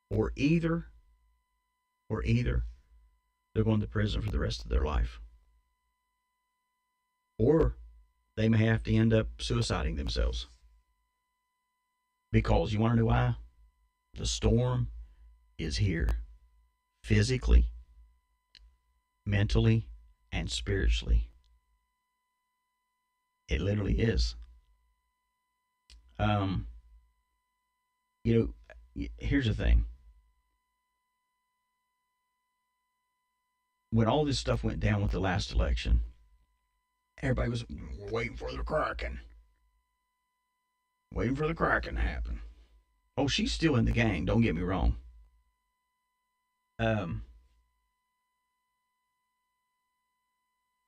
or either they're going to prison for the rest of their life. Or they may have to end up suiciding themselves. Because you want to know why? The storm is here. Physically, mentally, and spiritually. It literally is. Here's the thing. When all this stuff went down with the last election, everybody was waiting for the Kraken. Waiting for the Kraken to happen. Oh, she's still in the gang, don't get me wrong.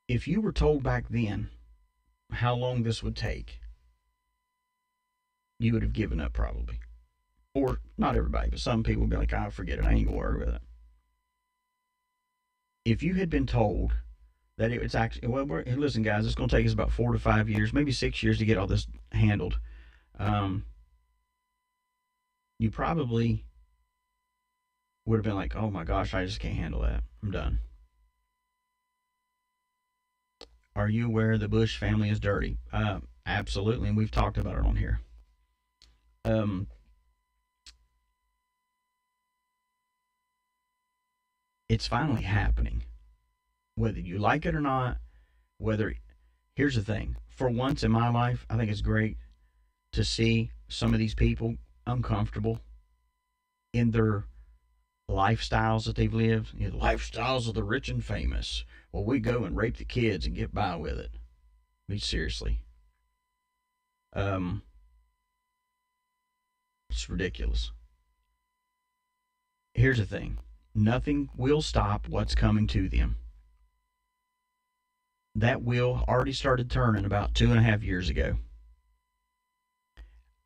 If you were told back then how long this would take, you would have given up probably. Or not everybody, but some people would be like, "I'll forget it, I ain't gonna worry with it." If you had been told that it was actually, well, listen guys, it's going to take us about 4 to 5 years, maybe 6 years to get all this handled. You probably would have been like, oh my gosh, I just can't handle that. I'm done. Are you aware the Bush family is dirty? Absolutely, and we've talked about it on here. It's finally happening. Whether you like it or not, here's the thing. For once in my life, I think it's great to see some of these people uncomfortable in their lifestyles that they've lived. You know, the lifestyles of the rich and famous. Well, we go and rape the kids and get by with it. I mean, seriously. It's ridiculous. Here's the thing. Nothing will stop what's coming to them. That wheel already started turning about 2.5 years ago.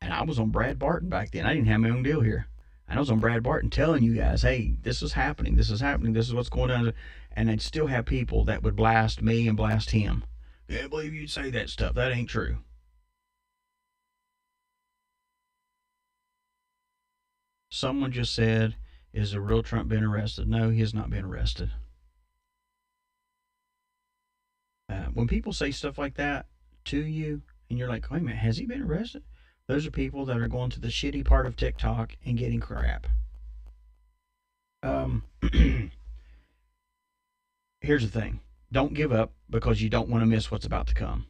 And I was on Brad Barton back then. I didn't have my own deal here. And I was on Brad Barton telling you guys, hey, this is happening. This is happening. This is what's going on. And I'd still have people that would blast me and blast him. Can't believe you'd say that stuff. That ain't true. Someone just said, is the real Trump been arrested? No, he has not been arrested. When people say stuff like that to you, and you're like, wait a minute, has he been arrested? Those are people that are going to the shitty part of TikTok and getting crap. Here's the thing. Don't give up because you don't want to miss what's about to come.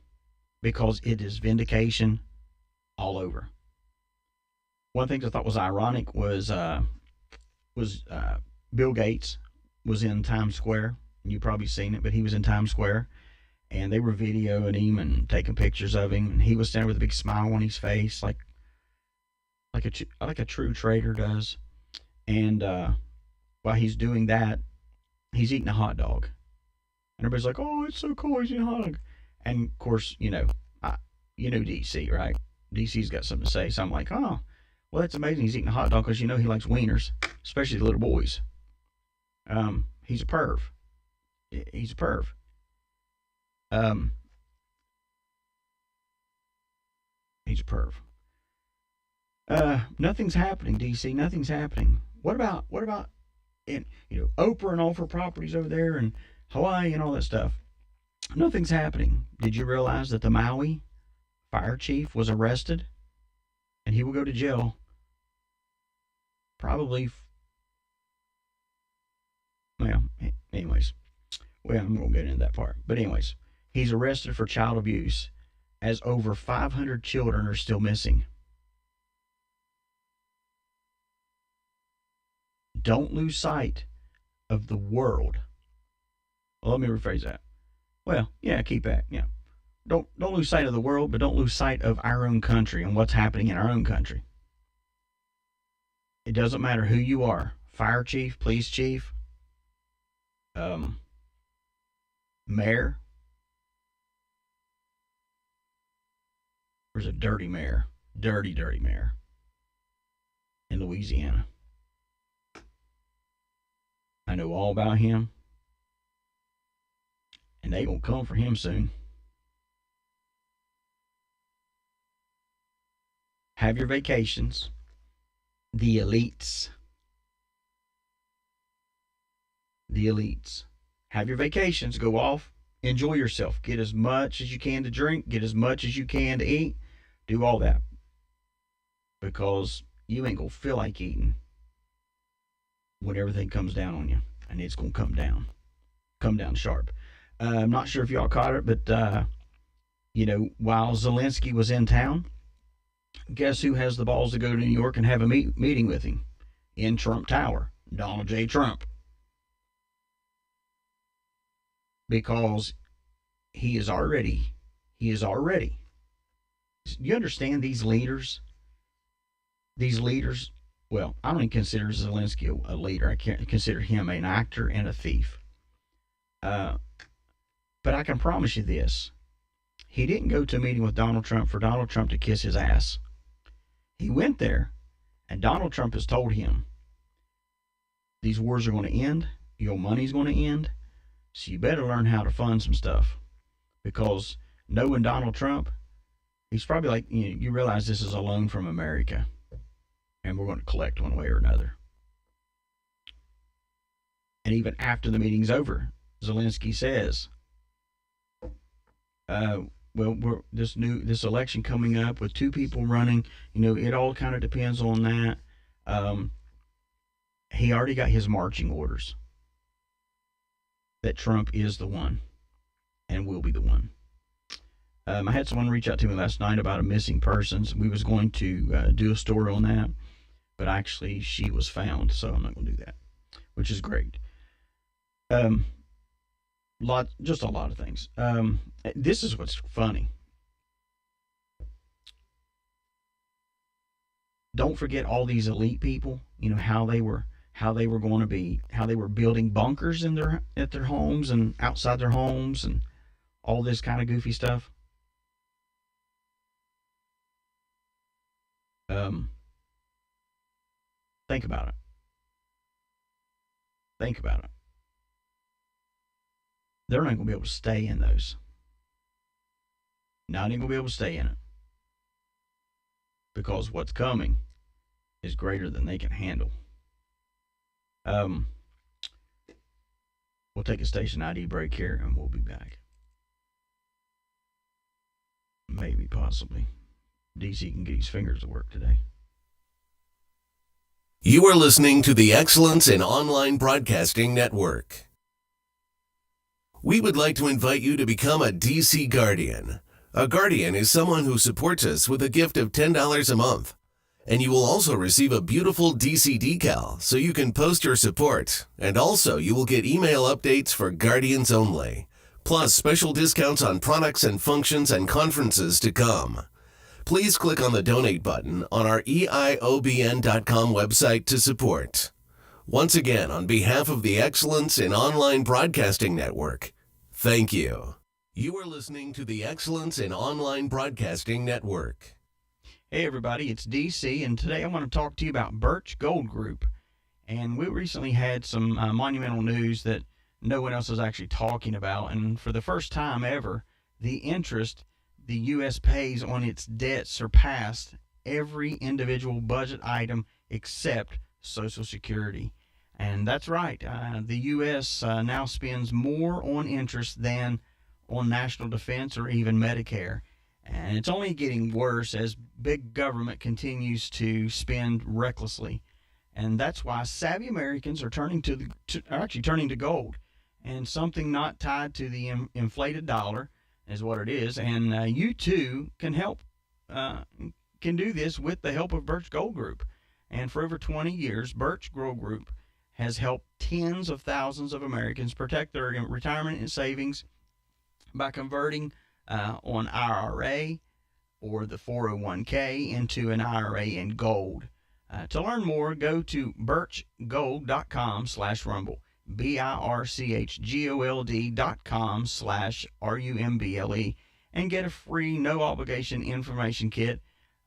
Because it is vindication all over. One thing I thought was ironic was Bill Gates was in Times Square. You've probably seen it, but he was in Times Square. And they were videoing him and taking pictures of him. And he was standing with a big smile on his face, like a true trader does. And while he's doing that, he's eating a hot dog. And everybody's like, oh, it's so cool, he's eating a hot dog. And, of course, you know DC, right? DC's got something to say. So I'm like, oh, well, that's amazing. He's eating a hot dog because, he likes wieners, especially the little boys. He's a perv. He's a perv. He's a perv. Nothing's happening, DC. Nothing's happening. What about in Oprah and all of her properties over there and Hawaii and all that stuff? Nothing's happening. Did you realize that the Maui fire chief was arrested and he will go to jail probably? Well, anyways. Well, I'm going to get into that part. But anyways, he's arrested for child abuse as over 500 children are still missing. Don't lose sight of the world. Well, let me rephrase that. Well, yeah, keep that. Yeah. Don't lose sight of the world, but don't lose sight of our own country and what's happening in our own country. It doesn't matter who you are. Fire chief, police chief, mayor. There's a dirty mayor. Dirty mayor in Louisiana. I know all about him. And they gonna come for him soon. Have your vacations. The elites. The elites. Have your vacations. Go off. Enjoy yourself. Get as much as you can to drink. Get as much as you can to eat. Do all that. Because you ain't gonna feel like eating when everything comes down on you. And it's gonna come down. Come down sharp. I'm not sure if y'all caught it, but while Zelensky was in town, guess who has the balls to go to New York and have a meeting with him in Trump Tower? Donald J. Trump. Because he is already. You understand these leaders? Well, I don't even consider Zelensky a leader. I can't consider him an actor and a thief. But I can promise you this. He didn't go to a meeting with Donald Trump for Donald Trump to kiss his ass. He went there, and Donald Trump has told him, these wars are going to end, your money's going to end, so you better learn how to fund some stuff. Because knowing Donald Trump, he's probably like, you realize this is a loan from America, and we're going to collect one way or another. And even after the meeting's over, Zelensky says, this election coming up with 2 people running, it all kind of depends on that. He already got his marching orders that Trump is the one and will be the one. I had someone reach out to me last night about a missing persons. We was going to do a story on that, but actually she was found, so I'm not going to do that. which is great. Just a lot of things. This is what's funny. Don't forget all these elite people. How they were going to be, how they were building bunkers at their homes and outside their homes and all this kind of goofy stuff. Think about it. Think about it. They're not going to be able to stay in those. Not even going to be able to stay in it. Because what's coming is greater than they can handle. We'll take a station ID break here and we'll be back. Maybe, possibly. DC can get his fingers to work today. You are listening to the Excellence in Online Broadcasting Network. We would like to invite you to become a DC Guardian. A Guardian is someone who supports us with a gift of $10 a month. And you will also receive a beautiful DC decal so you can post your support. And also you will get email updates for Guardians only. Plus special discounts on products and functions and conferences to come. Please click on the donate button on our eiobn.com website to support. Once again, on behalf of the Excellence in Online Broadcasting Network, thank you. You are listening to the Excellence in Online Broadcasting Network. Hey everybody, it's DC, and today I want to talk to you about Birch Gold Group. And we recently had some monumental news that no one else is actually talking about, and for the first time ever, the interest the U.S. pays on its debt surpassed every individual budget item except Social Security. And that's right, the U.S. Now spends more on interest than on national defense or even Medicare. And it's only getting worse as big government continues to spend recklessly. And that's why savvy Americans are turning to gold, and something not tied to the inflated dollar is what it is. And you too can can do this with the help of Birch Gold Group. And for over 20 years, Birch Gold Group has helped tens of thousands of Americans protect their retirement and savings by converting on IRA or the 401k into an IRA in gold. To learn more, go to birchgold.com/rumble. birchgold.com/rumble and get a free, no obligation information kit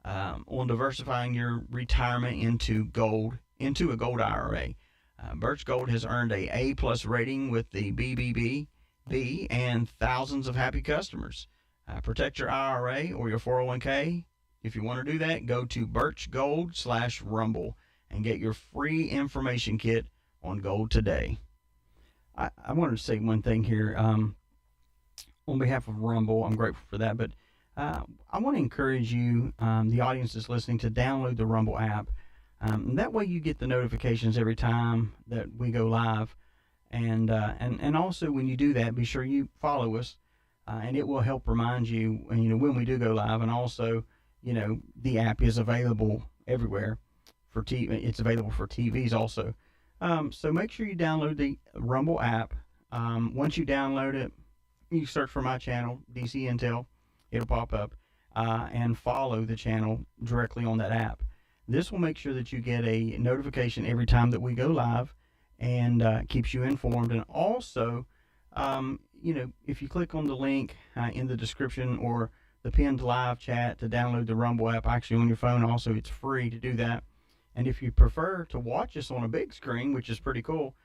on diversifying your retirement into a gold IRA. Birch Gold has earned a A+ rating with the BBB and thousands of happy customers. Protect your IRA or your 401k. If you want to do that, go to birchgold/rumble and get your free information kit on gold today. I wanted to say one thing here. On behalf of Rumble, I'm grateful for that, but I want to encourage you, the audience that's listening, to download the Rumble app. That way you get the notifications every time that we go live. And also when you do that, be sure you follow us, and it will help remind you, when we do go live. And also, the app is available everywhere for TV. It's available for TVs also. So make sure you download the Rumble app. Once you download it, you search for my channel, DC Intel. It'll pop up, and follow the channel directly on that app. This will make sure that you get a notification every time that we go live, and keeps you informed. And also, if you click on the link in the description or the pinned live chat to download the Rumble app, actually on your phone also, it's free to do that. And if you prefer to watch us on a big screen, which is pretty cool,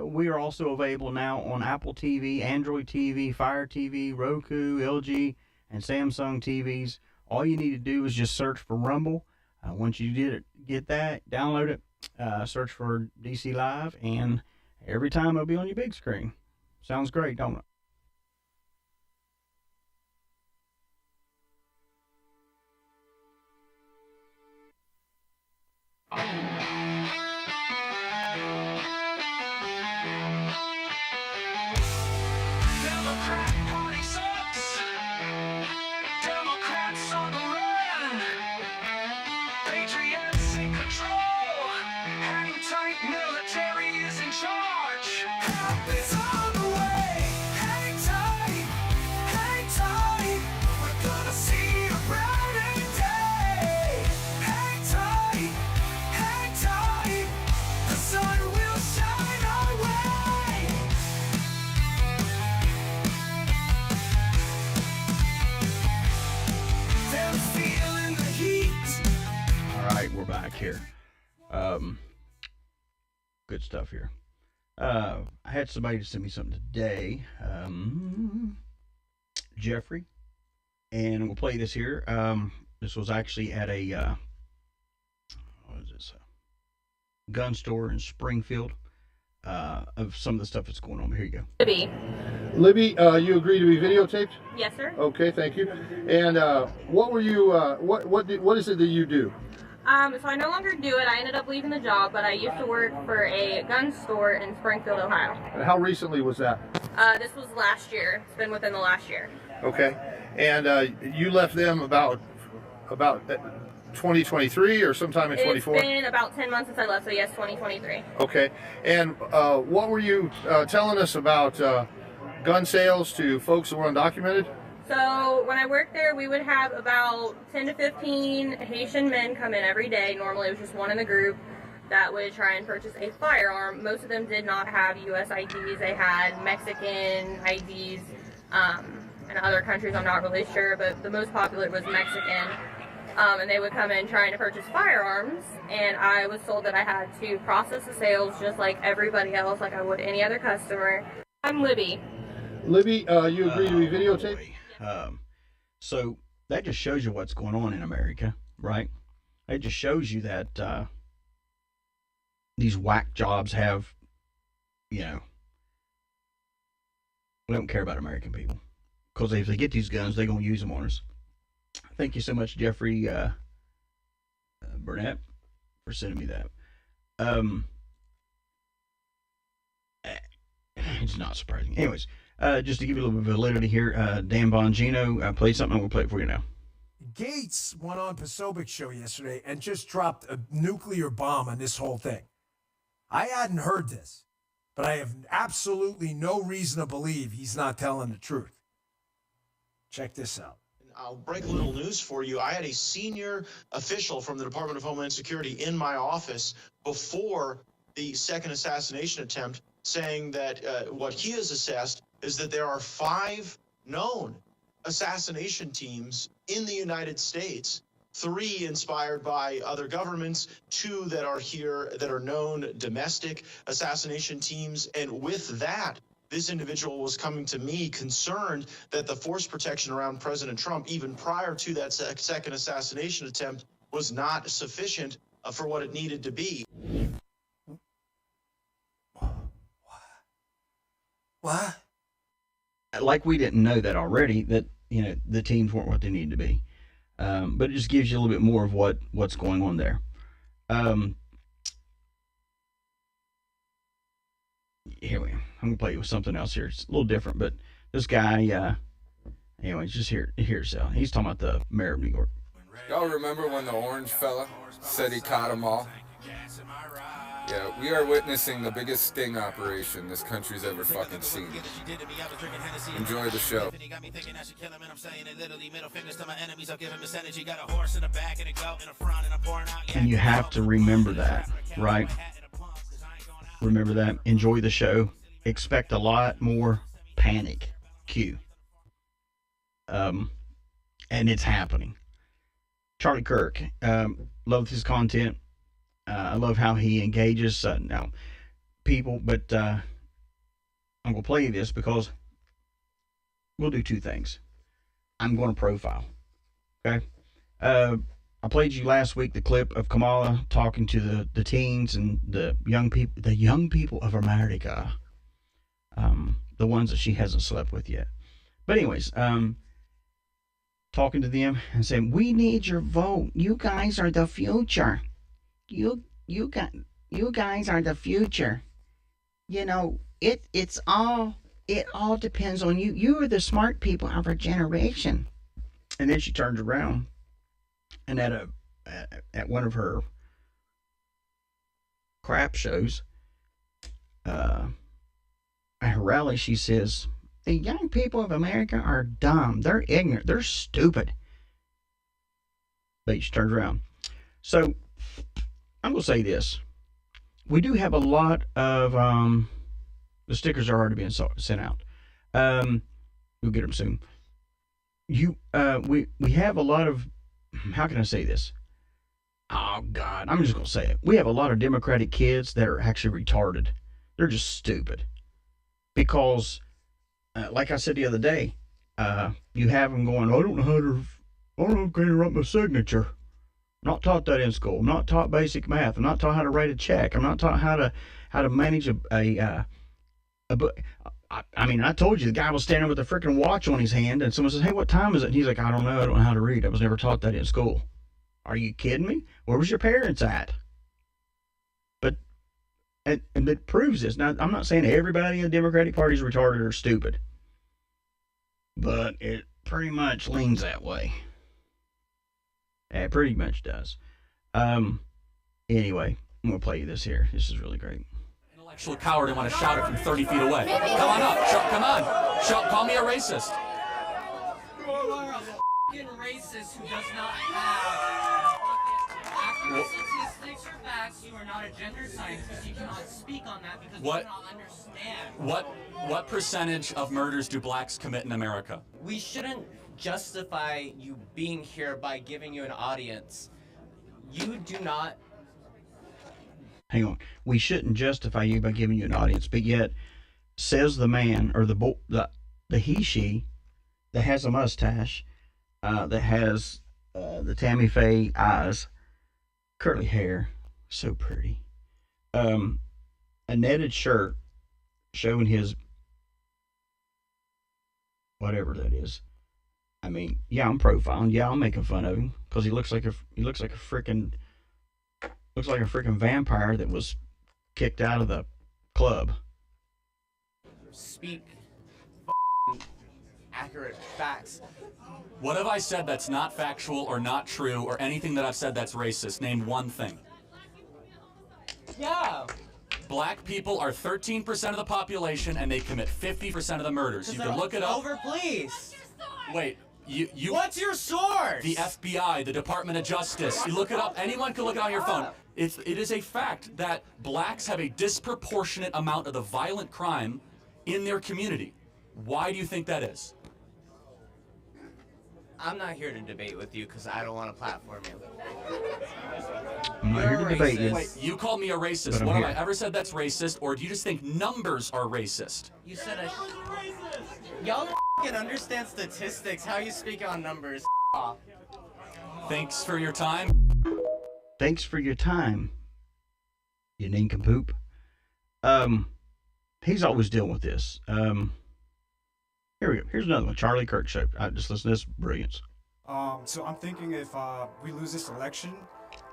we are also available now on Apple TV, Android TV, Fire TV, Roku, LG, and Samsung TVs. All you need to do is just search for Rumble. Once you get that, download it, search for DC Live, and every time it'll be on your big screen. Sounds great, don't it? Democrat Party sucks. Democrats on the run. Patriots in control. Hang tight, military is stuff here. I had somebody to send me something today. Jeffrey. And I'm going to play this here. This was actually at a, what is this? Gun store in Springfield. Of some of the stuff that's going on. Here you go. Libby, you agree to be videotaped? Yes, sir. Okay, thank you. And what were you? What is it that you do? So I no longer do it. I ended up leaving the job, but I used to work for a gun store in Springfield, Ohio. How recently was that? This was last year. It's been within the last year. Okay. And you left them about 2023 or sometime in 24? It's been about 10 months since I left, so yes, 2023. Okay. And what were you telling us about gun sales to folks who were undocumented? So when I worked there, we would have about 10 to 15 Haitian men come in every day. Normally it was just one in the group that would try and purchase a firearm. Most of them did not have U.S. IDs. They had Mexican IDs, and other countries I'm not really sure, but the most popular was Mexican. And they would come in trying to purchase firearms, and I was told that I had to process the sales just like everybody else, like I would any other customer. I'm Libby. Libby, you agree to be videotaped? So that just shows you what's going on in America, right? It just shows you that these whack jobs have, we don't care about American people. Because if they get these guns, they're going to use them on us. Thank you so much, Jeffrey Burnett, for sending me that. It's not surprising. Anyways, just to give you a little bit of validity here, Dan Bongino played something. I'm going to play it for you now. Gates went on Pasobic's show yesterday and just dropped a nuclear bomb on this whole thing. I hadn't heard this, but I have absolutely no reason to believe he's not telling the truth. Check this out. I'll break a little news for you. I had a senior official from the Department of Homeland Security in my office before the second assassination attempt saying that what he has assessed is that there are 5 known assassination teams in the United States, 3 inspired by other governments, 2 that are here that are known domestic assassination teams. And with that, this individual was coming to me concerned that the force protection around President Trump, even prior to that second assassination attempt, was not sufficient for what it needed to be. What? Like we didn't know that already, that, the teams weren't what they needed to be. But it just gives you a little bit more of what's going on there. Here we go. I'm going to play you with something else here. It's a little different, but this guy, anyways, just here's he's talking about the mayor of New York. Y'all remember when the orange fella said he caught them all? Yeah, we are witnessing the biggest sting operation this country's ever fucking seen. Enjoy the show. And you have to remember that, right? Remember that. Enjoy the show. Expect a lot more panic. Q. And it's happening. Charlie Kirk. Love his content. I love how he engages now people, but I'm going to play you this because we'll do 2 things. I'm going to profile. Okay. I played you last week the clip of Kamala talking to the teens and the young people of America, the ones that she hasn't slept with yet. But anyways, talking to them and saying, "We need your vote. You guys are the future. You guys are the future. It all depends on you. You are the smart people of our generation." And then she turns around. And at one of her crap shows, at her rally, she says, "The young people of America are dumb. They're ignorant. They're stupid." But she turns around. So I'm going to say this. We do have a lot of, the stickers are already being sent out. We'll get them soon. We have a lot of, how can I say this? Oh, God. I'm just going to say it. We have a lot of Democratic kids that are actually retarded. They're just stupid. Because, like I said the other day, you have them going, I don't know how to write my signature. I'm not taught that in school. I'm not taught basic math. I'm not taught how to write a check. I'm not taught how to manage a book. I mean, I told you the guy was standing with a freaking watch on his hand, and someone says, "Hey, what time is it?" And he's like, "I don't know. I don't know how to read. I was never taught that in school." Are you kidding me? Where was your parents at? But and it proves this. Now, I'm not saying everybody in the Democratic Party is retarded or stupid, but it pretty much leans that way. It pretty much does. Anyway, I'm gonna play you this here. This is really great. Intellectual coward and want to shout it from 30 feet away. Come on up. Come on. Call me a racist. You are a f***ing racist who does not have accurate statistics or facts. You are not a gender scientist. You cannot speak on that because you do not understand. What percentage of murders do blacks commit in America? We shouldn't justify you being here by giving you an audience. You do not. Hang on. We shouldn't justify you by giving you an audience, but yet says the man or the he/she that has a mustache, that has the Tammy Faye eyes, curly hair, so pretty, a netted shirt showing his whatever that is. I mean, yeah, I'm profiling. Yeah, I'm making fun of him because he looks like a freaking vampire that was kicked out of the club. Speak accurate facts. What have I said that's not factual or not true or anything that I've said that's racist? Name one thing. Yeah. Black people are 13% of the population and they commit 50% of the murders. You can look it up. Over, please. Wait. You. What's your source? The FBI, the Department of Justice. You look it up. Anyone can look it on your phone. It is a fact that blacks have a disproportionate amount of the violent crime in their community. Why do you think that is? I'm not here to debate with you because I don't want to platform you. I'm not here to debate you. Wait, you called me a racist. What have I ever said that's racist, or do you just think numbers are racist? You said y'all don't f***ing understand statistics. How you speak on numbers? Off. Thanks for your time. Thanks for your time, you nincompoop. He's always dealing with this. Here we go. Here's another one. Charlie Kirk Show. Just listen to this brilliance. So I'm thinking if we lose this election,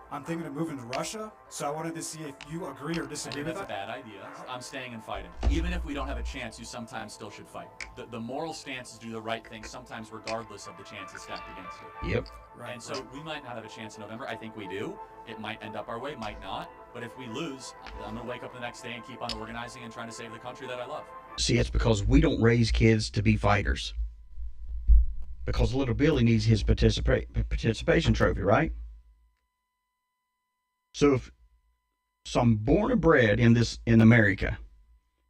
I'm thinking of moving to Russia. So I wanted to see if you agree or disagree with that. That's a bad idea. I'm staying and fighting. Even if we don't have a chance, you sometimes still should fight. The moral stance is do the right thing, sometimes regardless of the chances stacked against you. Yep. Right. And so we might not have a chance in November. I think we do. It might end up our way, might not. But if we lose, I'm going to wake up the next day and keep on organizing and trying to save the country that I love. See, it's because we don't raise kids to be fighters. Because little Billy needs his participation trophy, right? So I'm born and bred in America.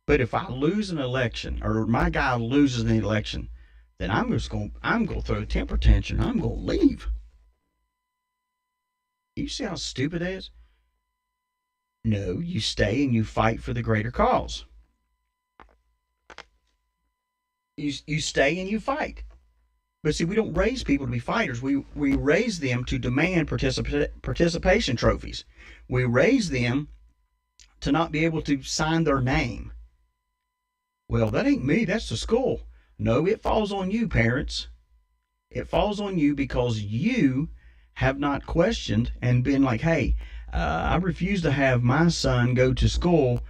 But if I lose an election, or my guy loses an election, then I'm going to throw a temper tantrum. I'm going to leave. You see how stupid that is? No, you stay and you fight for the greater cause. You stay and you fight. But see, we don't raise people to be fighters. We raise them to demand participation trophies. We raise them to not be able to sign their name. Well, that ain't me. That's the school. No, it falls on you, parents. It falls on you because you have not questioned and been like, hey, I refuse to have my son go to school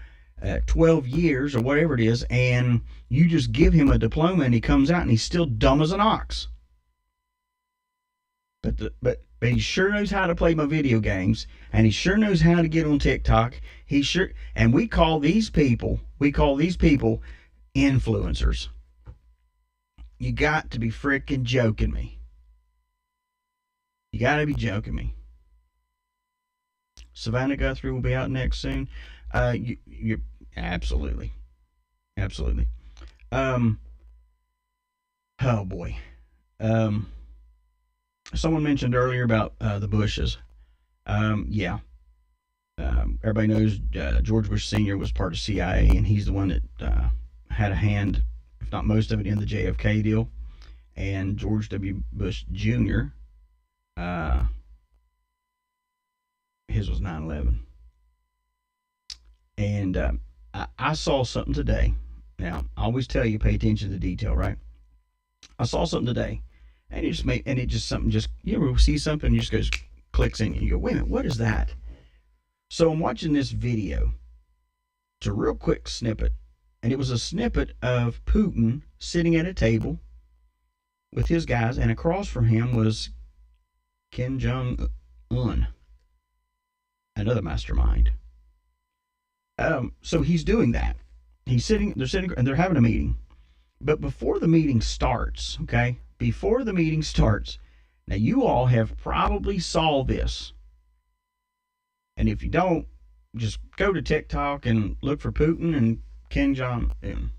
12 years or whatever it is, and you just give him a diploma and he comes out and he's still dumb as an ox. But he sure knows how to play my video games, and he sure knows how to get on TikTok. And we call these people influencers. You got to be freaking joking me. You got to be joking me. Savannah Guthrie will be out next soon. You absolutely. Oh boy. Someone mentioned earlier about the Bushes. Yeah. Everybody knows George Bush Sr. was part of CIA, and he's the one that had a hand, if not most of it, in the JFK deal. And George W. Bush Jr., his was 9/11. And I saw something today. Now, I always tell you, pay attention to detail, right? I saw something today, and you ever see something, and you just goes, clicks in, and you go, wait a minute, what is that? So I'm watching this video. It's a real quick snippet, and it was a snippet of Putin sitting at a table with his guys, and across from him was Kim Jong-un, another mastermind. So he's doing that. They're sitting, and they're having a meeting. But before the meeting starts, okay, now you all have probably saw this. And if you don't, just go to TikTok and look for Putin and Kim Jong-un.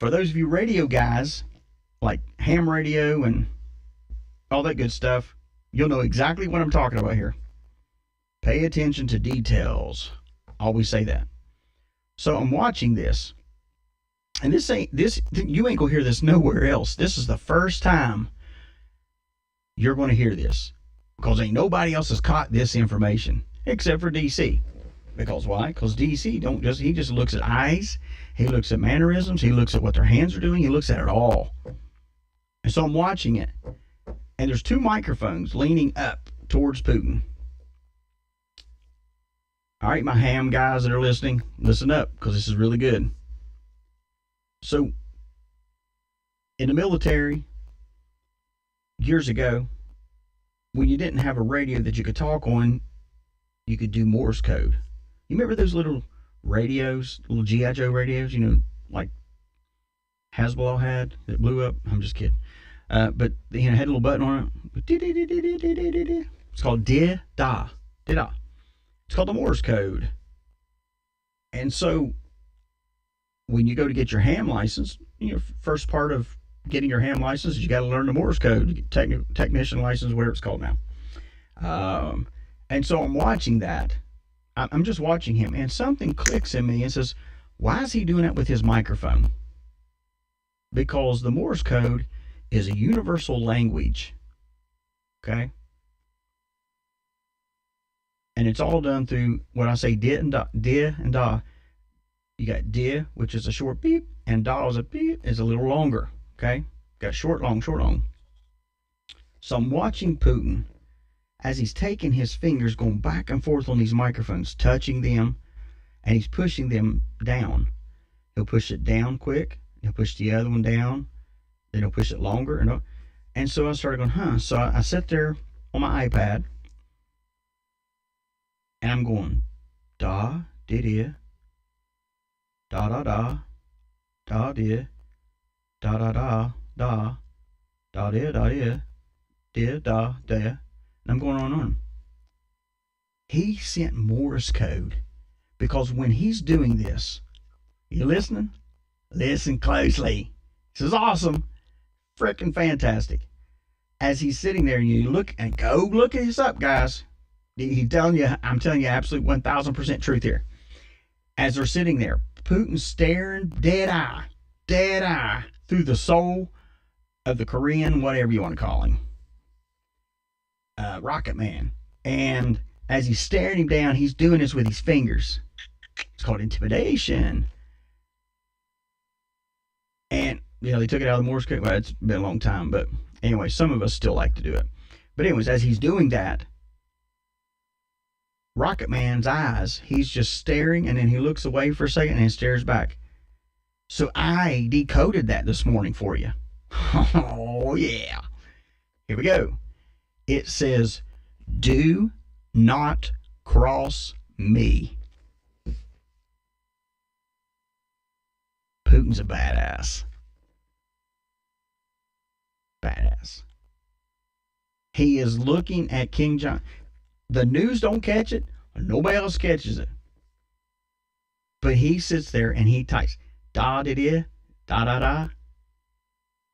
For those of you radio guys, like ham radio and all that good stuff, you'll know exactly what I'm talking about here. Pay attention to details. Always say that. So I'm watching this. And you ain't gonna hear this nowhere else. This is the first time you're gonna hear this, because ain't nobody else has caught this information except for DC. Because why? Because DC he just looks at eyes, he looks at mannerisms, he looks at what their hands are doing, he looks at it all. And so I'm watching it, and there's two microphones leaning up towards Putin. All right, my ham guys that are listening, listen up, because this is really good. So, in the military, years ago, when you didn't have a radio that you could talk on, you could do Morse code. You remember those little radios, little G.I. Joe radios, like Hasbro had that blew up? I'm just kidding. But it had a little button on it. It's called di-da. Di-da. It's called the Morse code. And so, when you go to get your ham license, first part of getting your ham license is you got to learn the Morse code, technician license, whatever it's called now. And so I'm watching that. I'm just watching him, and something clicks in me and says, why is he doing that with his microphone? Because the Morse code is a universal language. Okay? And it's all done through what I say, di and da. You got di, which is a short beep, and da is a beep, is a little longer. Okay? Got short, long, short, long. So I'm watching Putin as he's taking his fingers, going back and forth on these microphones, touching them, and he's pushing them down. He'll push it down quick, he'll push the other one down, then he'll push it longer. And so I started going, So I sat there on my iPad, and I'm going, da, di, da, da, da, da, di, da, da, da, da, da, di, da, da. And I'm going on. He sent Morse code, because when he's doing this, you listening? Listen closely. This is awesome. Freaking fantastic. As he's sitting there, and you look, and go look this up, guys. I'm telling you absolute 1000% truth here. As they're sitting there, Putin's staring dead eye through the soul of the Korean, whatever you want to call him, Rocket Man. And as he's staring him down, he's doing this with his fingers. It's called intimidation. And they took it out of the Morse code. Well, it's been a long time, but anyway, some of us still like to do it. But anyways, as he's doing that, Rocket Man's eyes, he's just staring, and then he looks away for a second and stares back. So I decoded that this morning for you. Oh, yeah. Here we go. It says, do not cross me. Putin's a badass. Badass. He is looking at King John. The news don't catch it. Nobody else catches it. But he sits there and he types, da da da da da da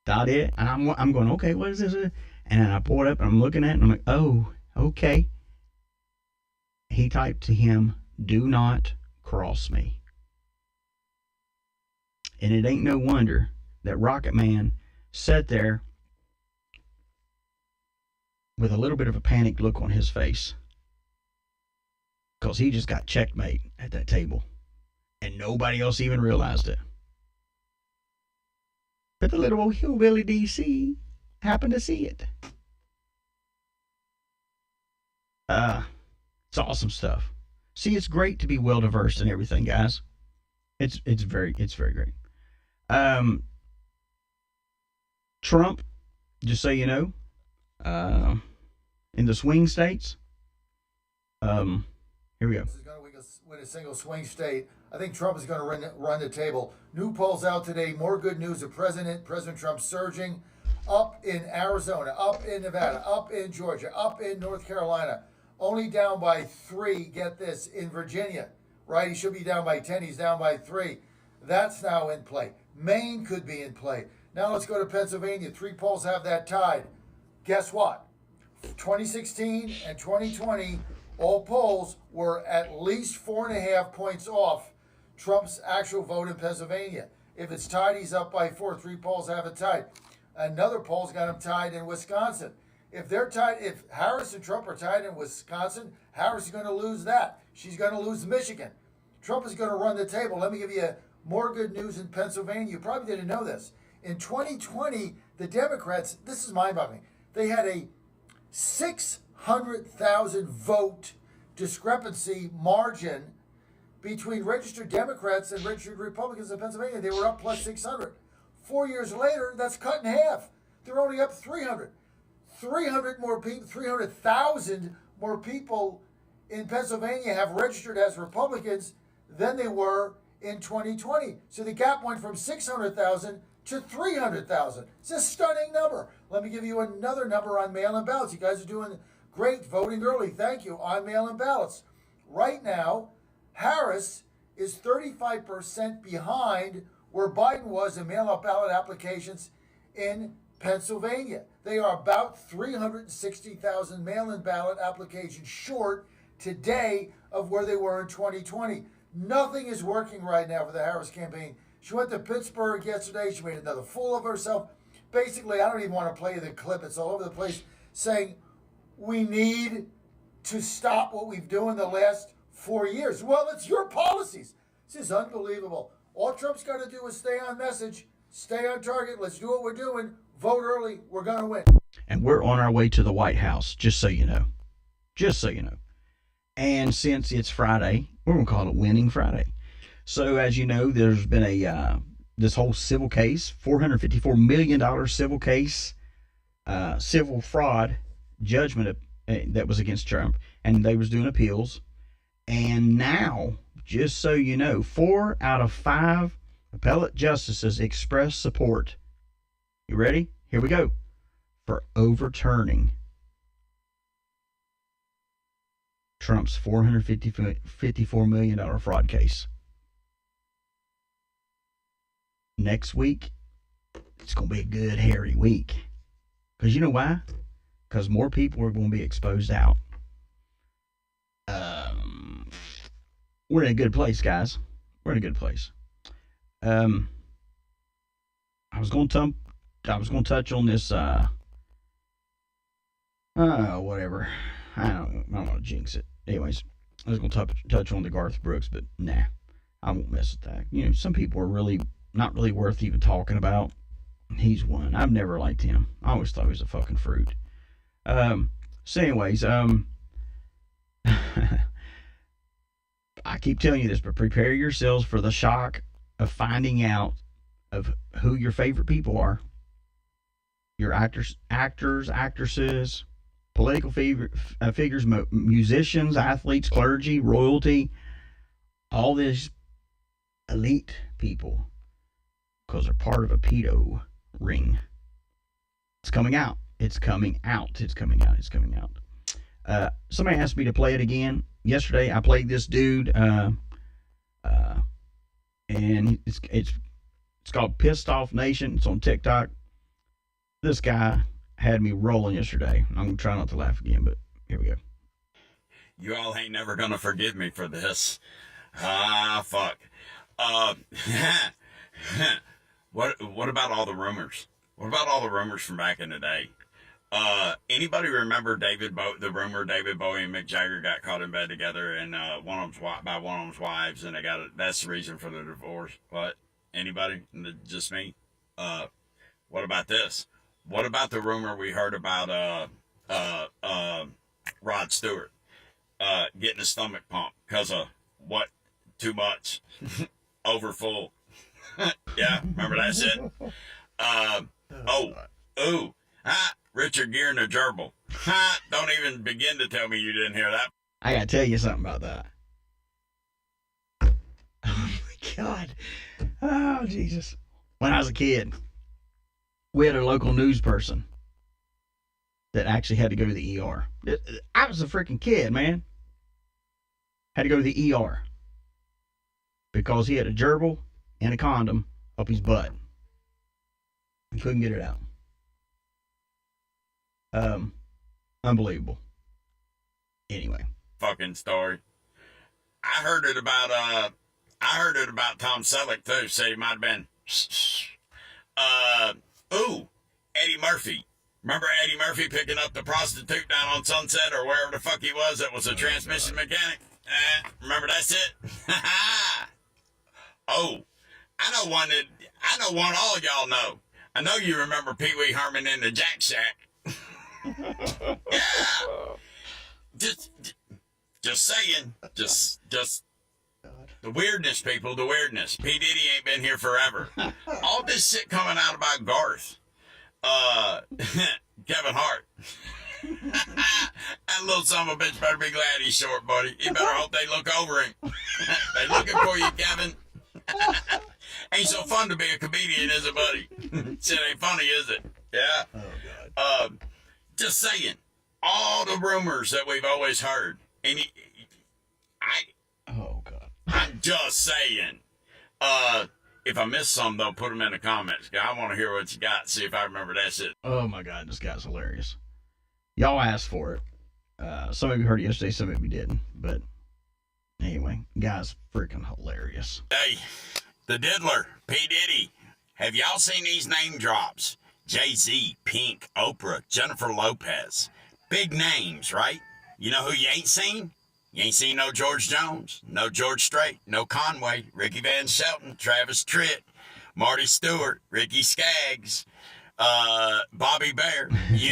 da da, and I'm going, okay, what is this? And then I pull it up and I'm looking at it and I'm like, oh, okay. he typed to him, "Do not cross me." And it ain't no wonder that Rocket Man sat there with a little bit of a panicked look on his face, because he just got checkmate at that table, and nobody else even realized it. But the little old hillbilly DC happened to see it. It's awesome stuff. See, it's great to be well diverse and everything, guys. It's very great. Trump, just so you know, in the swing states, here we go. Is going to win a single swing state. I think Trump is going to run the table. New polls out today. More good news of President Trump surging up in Arizona, up in Nevada, up in Georgia, up in North Carolina. Only down by 3, get this, in Virginia, right? He should be down by 10. He's down by 3. That's now in play. Maine could be in play. Now let's go to Pennsylvania. 3 polls have that tied. Guess what? 2016 and 2020, all polls were at least 4.5 points off Trump's actual vote in Pennsylvania. If it's tied, he's up by 4. 3 polls have it tied. Another poll's got him tied in Wisconsin. If they're tied, if Harris and Trump are tied in Wisconsin, Harris is going to lose that. She's going to lose Michigan. Trump is going to run the table. Let me give you more good news in Pennsylvania. You probably didn't know this. In 2020, the Democrats, this is mind-boggling, they had a 600,000 vote discrepancy margin between registered Democrats and registered Republicans in Pennsylvania. They were up plus 600. 4 years later, that's cut in half. They're only up 300. 300 more people, 300,000 more people in Pennsylvania have registered as Republicans than they were in 2020. So the gap went from 600,000 to 300,000. It's a stunning number. Let me give you another number on mail-in ballots. You guys are doing great voting early. Thank you. On mail-in ballots. Right now, Harris is 35% behind where Biden was in mail-in ballot applications in Pennsylvania. They are about 360,000 mail-in ballot applications short today of where they were in 2020. Nothing is working right now for the Harris campaign. She went to Pittsburgh yesterday. She made another fool of herself. Basically, I don't even want to play the clip. It's all over the place saying we need to stop what we've done the last 4 years. Well, it's your policies. This is unbelievable. All Trump's got to do is stay on message, stay on target. Let's do what we're doing. Vote early. We're going to win. And we're on our way to the White House, just so you know. Just so you know. And since it's Friday, we're going to call it Winning Friday. So as you know, there's been a this whole civil case, $454 million civil case, civil fraud judgment that was against Trump, and they was doing appeals. And now, just so you know, 4 out of 5 appellate justices expressed support. You ready? Here we go. For overturning Trump's $454 million fraud case. Next week, it's going to be a good, hairy week. Because you know why? Because more people are going to be exposed out. We're in a good place, guys. We're in a good place. I was going to touch on this. Whatever. I don't want to jinx it. Anyways, I was going to touch on the Garth Brooks, but nah, I won't mess with that. You know, some people are really not really worth even talking about. He's one. I've never liked him. I always thought he was a fucking fruit. So anyways, I keep telling you this, but prepare yourselves for the shock of finding out of who your favorite people are. Your actors, actresses, political figures, musicians, athletes, clergy, royalty, all these elite people, because they're part of a pedo ring. It's coming out. It's coming out. It's coming out. It's coming out. Somebody asked me to play it again. Yesterday, I played this dude, and it's called Pissed Off Nation. It's on TikTok. This guy had me rolling yesterday. I'm going to try not to laugh again, but here we go. You all ain't never gonna forgive me for this. Ah, fuck. What about all the rumors? What about all the rumors from back in the day? Anybody remember the rumor David Bowie and Mick Jagger got caught in bed together, and one of them's wives, and that's the reason for the divorce? What? Anybody? Just me? What about this? What about the rumor we heard about Rod Stewart getting his stomach pumped because of what? Too much, over full. Yeah, remember that shit? Richard Gere and the gerbil. Don't even begin to tell me you didn't hear that. I gotta tell you something about that. Oh my God. Oh, Jesus. When I was a kid, we had a local news person that actually had to go to the ER. I was a freaking kid, man. Had to go to the ER because he had a gerbil and a condom up his butt. He couldn't get it out. Unbelievable. Anyway. Fucking story. I heard it about Tom Selleck too. Say he might have been Eddie Murphy. Remember Eddie Murphy picking up the prostitute down on Sunset or wherever the fuck he was that was a transmission mechanic? Remember that shit? I know one all y'all know. I know you remember Pee Wee Herman in the Jack Shack. Yeah. Just saying. Just the weirdness, people, the weirdness. P. Diddy ain't been here forever. All this shit coming out about Garth. Kevin Hart. That little son of a bitch better be glad he's short, buddy. You better hope they look over him. They looking for you, Kevin. Ain't so fun to be a comedian, is it, buddy? Shit ain't funny, is it? Yeah. Oh, God. Just saying. All the rumors that we've always heard. And oh, God. I'm just saying. If I missed some, though, put them in the comments. I want to hear what you got. See if I remember that shit. Oh, my God. This guy's hilarious. Y'all asked for it. Some of you heard it yesterday. Some of you didn't. But anyway, guy's freaking hilarious. Hey, the diddler, P. Diddy. Have y'all seen these name drops? Jay-Z, Pink, Oprah, Jennifer Lopez. Big names, right? You know who you ain't seen? You ain't seen no George Jones, no George Strait, no Conway, Ricky Van Shelton, Travis Tritt, Marty Stewart, Ricky Skaggs, Bobby Bear. You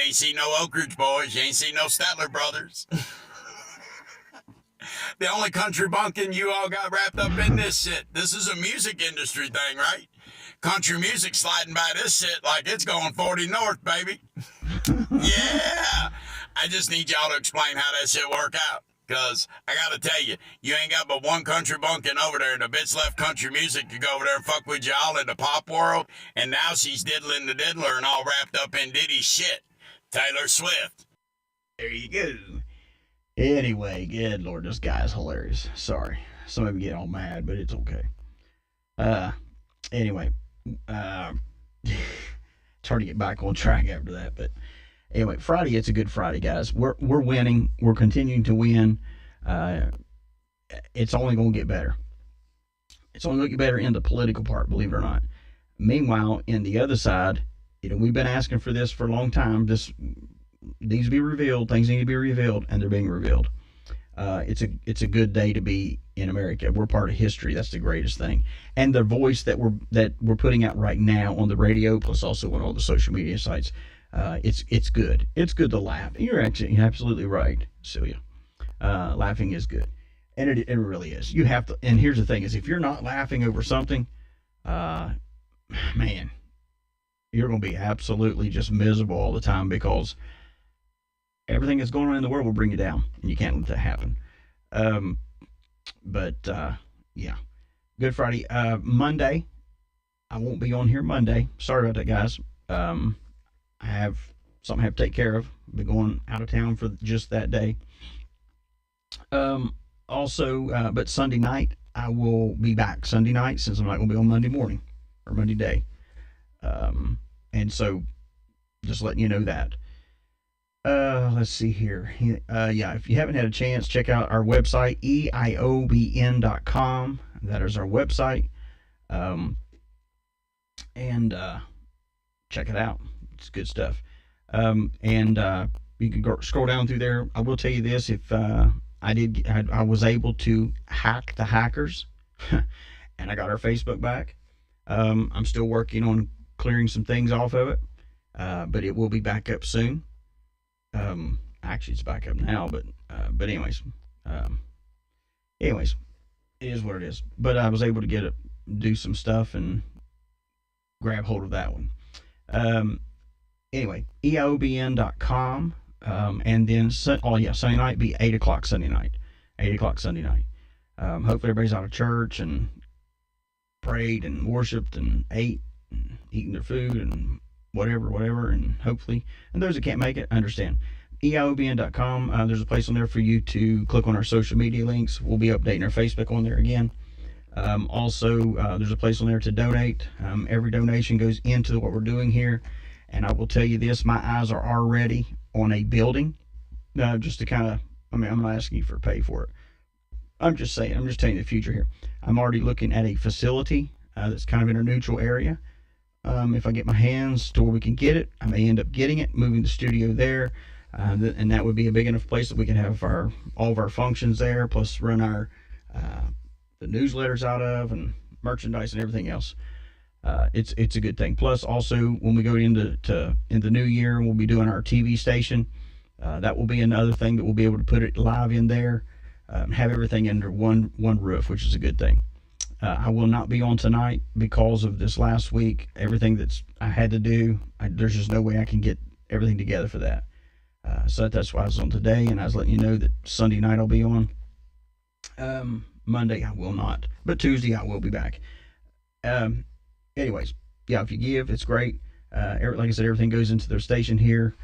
ain't seen no Oak Ridge Boys. You ain't seen no Statler Brothers. The only country bunkin' you all got wrapped up in this shit. This is a music industry thing, right? Country music sliding by this shit like it's going 40 north, baby. Yeah. I just need y'all to explain how that shit work out. Because I got to tell you, you ain't got but one country bunkin' over there, and the bitch left country music to go over there and fuck with y'all in the pop world, and now she's diddling the diddler and all wrapped up in Diddy's shit. Taylor Swift. There you go. Anyway, good Lord, this guy's hilarious. Sorry. Some of you get all mad, but it's okay. Anyway, it's hard to get back on track after that, but anyway, Friday, it's a good Friday, guys. We're winning. We're continuing to win. It's only going to get better. It's only going to get better in the political part, believe it or not. Meanwhile, in the other side, we've been asking for this for a long time. This needs to be revealed. Things need to be revealed, and they're being revealed. It's a good day to be in America. We're part of history. That's the greatest thing. And the voice that we're putting out right now on the radio, plus also on all the social media sites, it's good. It's good to laugh. You're absolutely right, Celia. Laughing is good, and it really is. You have to. And here's the thing: is if you're not laughing over something, man, you're going to be absolutely just miserable all the time because everything that's going on in the world will bring you down, and you can't let that happen. Yeah, Good Friday. Monday, I won't be on here Monday. Sorry about that, guys. I have something I have to take care of. I'll be going out of town for just that day. But Sunday night, I will be back Sunday night since I'm not going to be on Monday morning or Monday day. And so just letting you know that. Let's see here. Yeah, if you haven't had a chance, check out our website, eiobn.com. That is our website. And check it out. It's good stuff. And you can scroll down through there. I will tell you this: if I was able to hack the hackers, and I got our Facebook back. I'm still working on clearing some things off of it, but it will be back up soon. Actually, it's back up now, but anyways, it is what it is. But I was able to do some stuff and grab hold of that one. Anyway, eobn.com, and then Sunday night be 8 o'clock Sunday night. 8 o'clock Sunday night. Hopefully everybody's out of church and prayed and worshiped and ate and eaten their food and whatever, and hopefully, and those that can't make it, understand. EIOBN.com, there's a place on there for you to click on our social media links. We'll be updating our Facebook on there again. Also, there's a place on there to donate. Every donation goes into what we're doing here, and I will tell you this, my eyes are already on a building, just to kind of, I'm not asking you for pay for it. I'm just saying, I'm just telling you the future here. I'm already looking at a facility that's kind of in a neutral area. If I get my hands to where we can get it, I may end up getting it, moving the studio there, and that would be a big enough place that we can have all of our functions there, plus run our the newsletters out of, and merchandise and everything else. It's a good thing. Plus, also when we go into the new year, we'll be doing our TV station. That will be another thing that we'll be able to put it live in there. Have everything under one roof, which is a good thing. I will not be on tonight because of this last week. Everything I had to do, there's just no way I can get everything together for that. So that's why I was on today, and I was letting you know that Sunday night I'll be on. Monday I will not, but Tuesday I will be back. Anyways, yeah, if you give, it's great. Like I said, everything goes into their station here.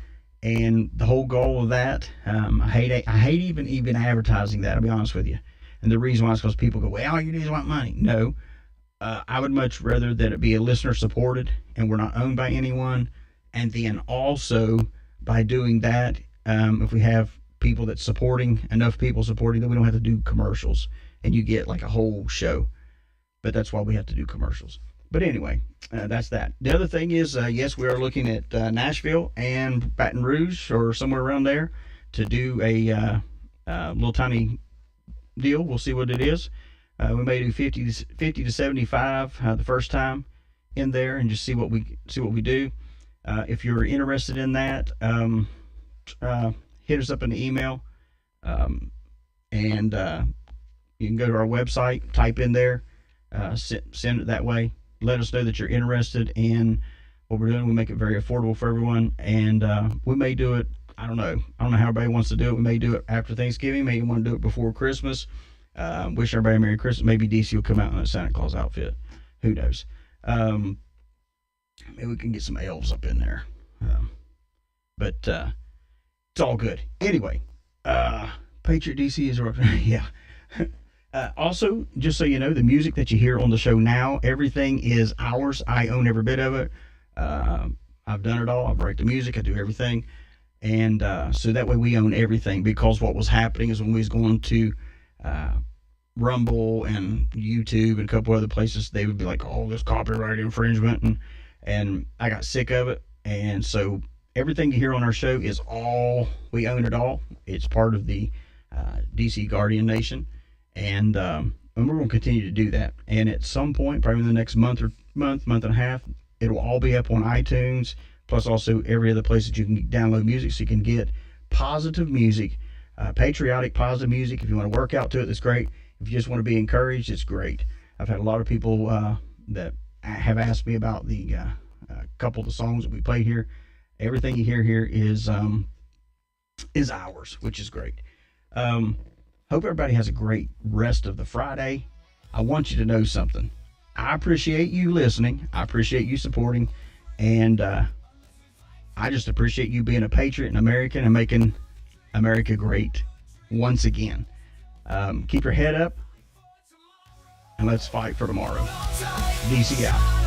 And the whole goal of that, I hate even advertising that, I'll be honest with you. And the reason why is because people go, well, all you do is want money. No, I would much rather that it be a listener supported and we're not owned by anyone. And then also by doing that, if we have people that's supporting, enough people supporting, that we don't have to do commercials and you get like a whole show. But that's why we have to do commercials. But anyway, that's that. The other thing is, yes, we are looking at Nashville and Baton Rouge or somewhere around there to do a little tiny deal. We'll see what it is. We may do 50 to 75 the first time in there and just see what we do. If you're interested in that, hit us up in the email, and you can go to our website, type in there, send it that way. Let us know that you're interested in what we're doing. We make it very affordable for everyone, and we may do it. I don't know how everybody wants to do it. We may do it after Thanksgiving. Maybe want to do it before Christmas. Wish everybody a Merry Christmas. Maybe DC will come out in a Santa Claus outfit. Who knows? Maybe we can get some elves up in there. But it's all good. Anyway, Patriot DC is yeah. Also, just so you know, the music that you hear on the show now, everything is ours. I own every bit of it. I've done it all. I write the music. I do everything. And so that way we own everything, because what was happening is when we was going to Rumble and YouTube and a couple other places, they would be like, oh, this copyright infringement. And I got sick of it. And so everything you hear on our show is all, we own it all. It's part of the DC Guardian Nation. And we're going to continue to do that. And at some point, probably in the next month and a half, it will all be up on iTunes, plus also every other place that you can download music, so you can get positive music, patriotic positive music. If you want to work out to it, that's great. If you just want to be encouraged, it's great. I've had a lot of people that have asked me about the couple of the songs that we played here. Everything you hear here is ours, which is great. Hope everybody has a great rest of the Friday. I want you to know something. I appreciate you listening. I appreciate you supporting. And I just appreciate you being a patriot and American and making America great once again. Keep your head up and let's fight for tomorrow. DC out.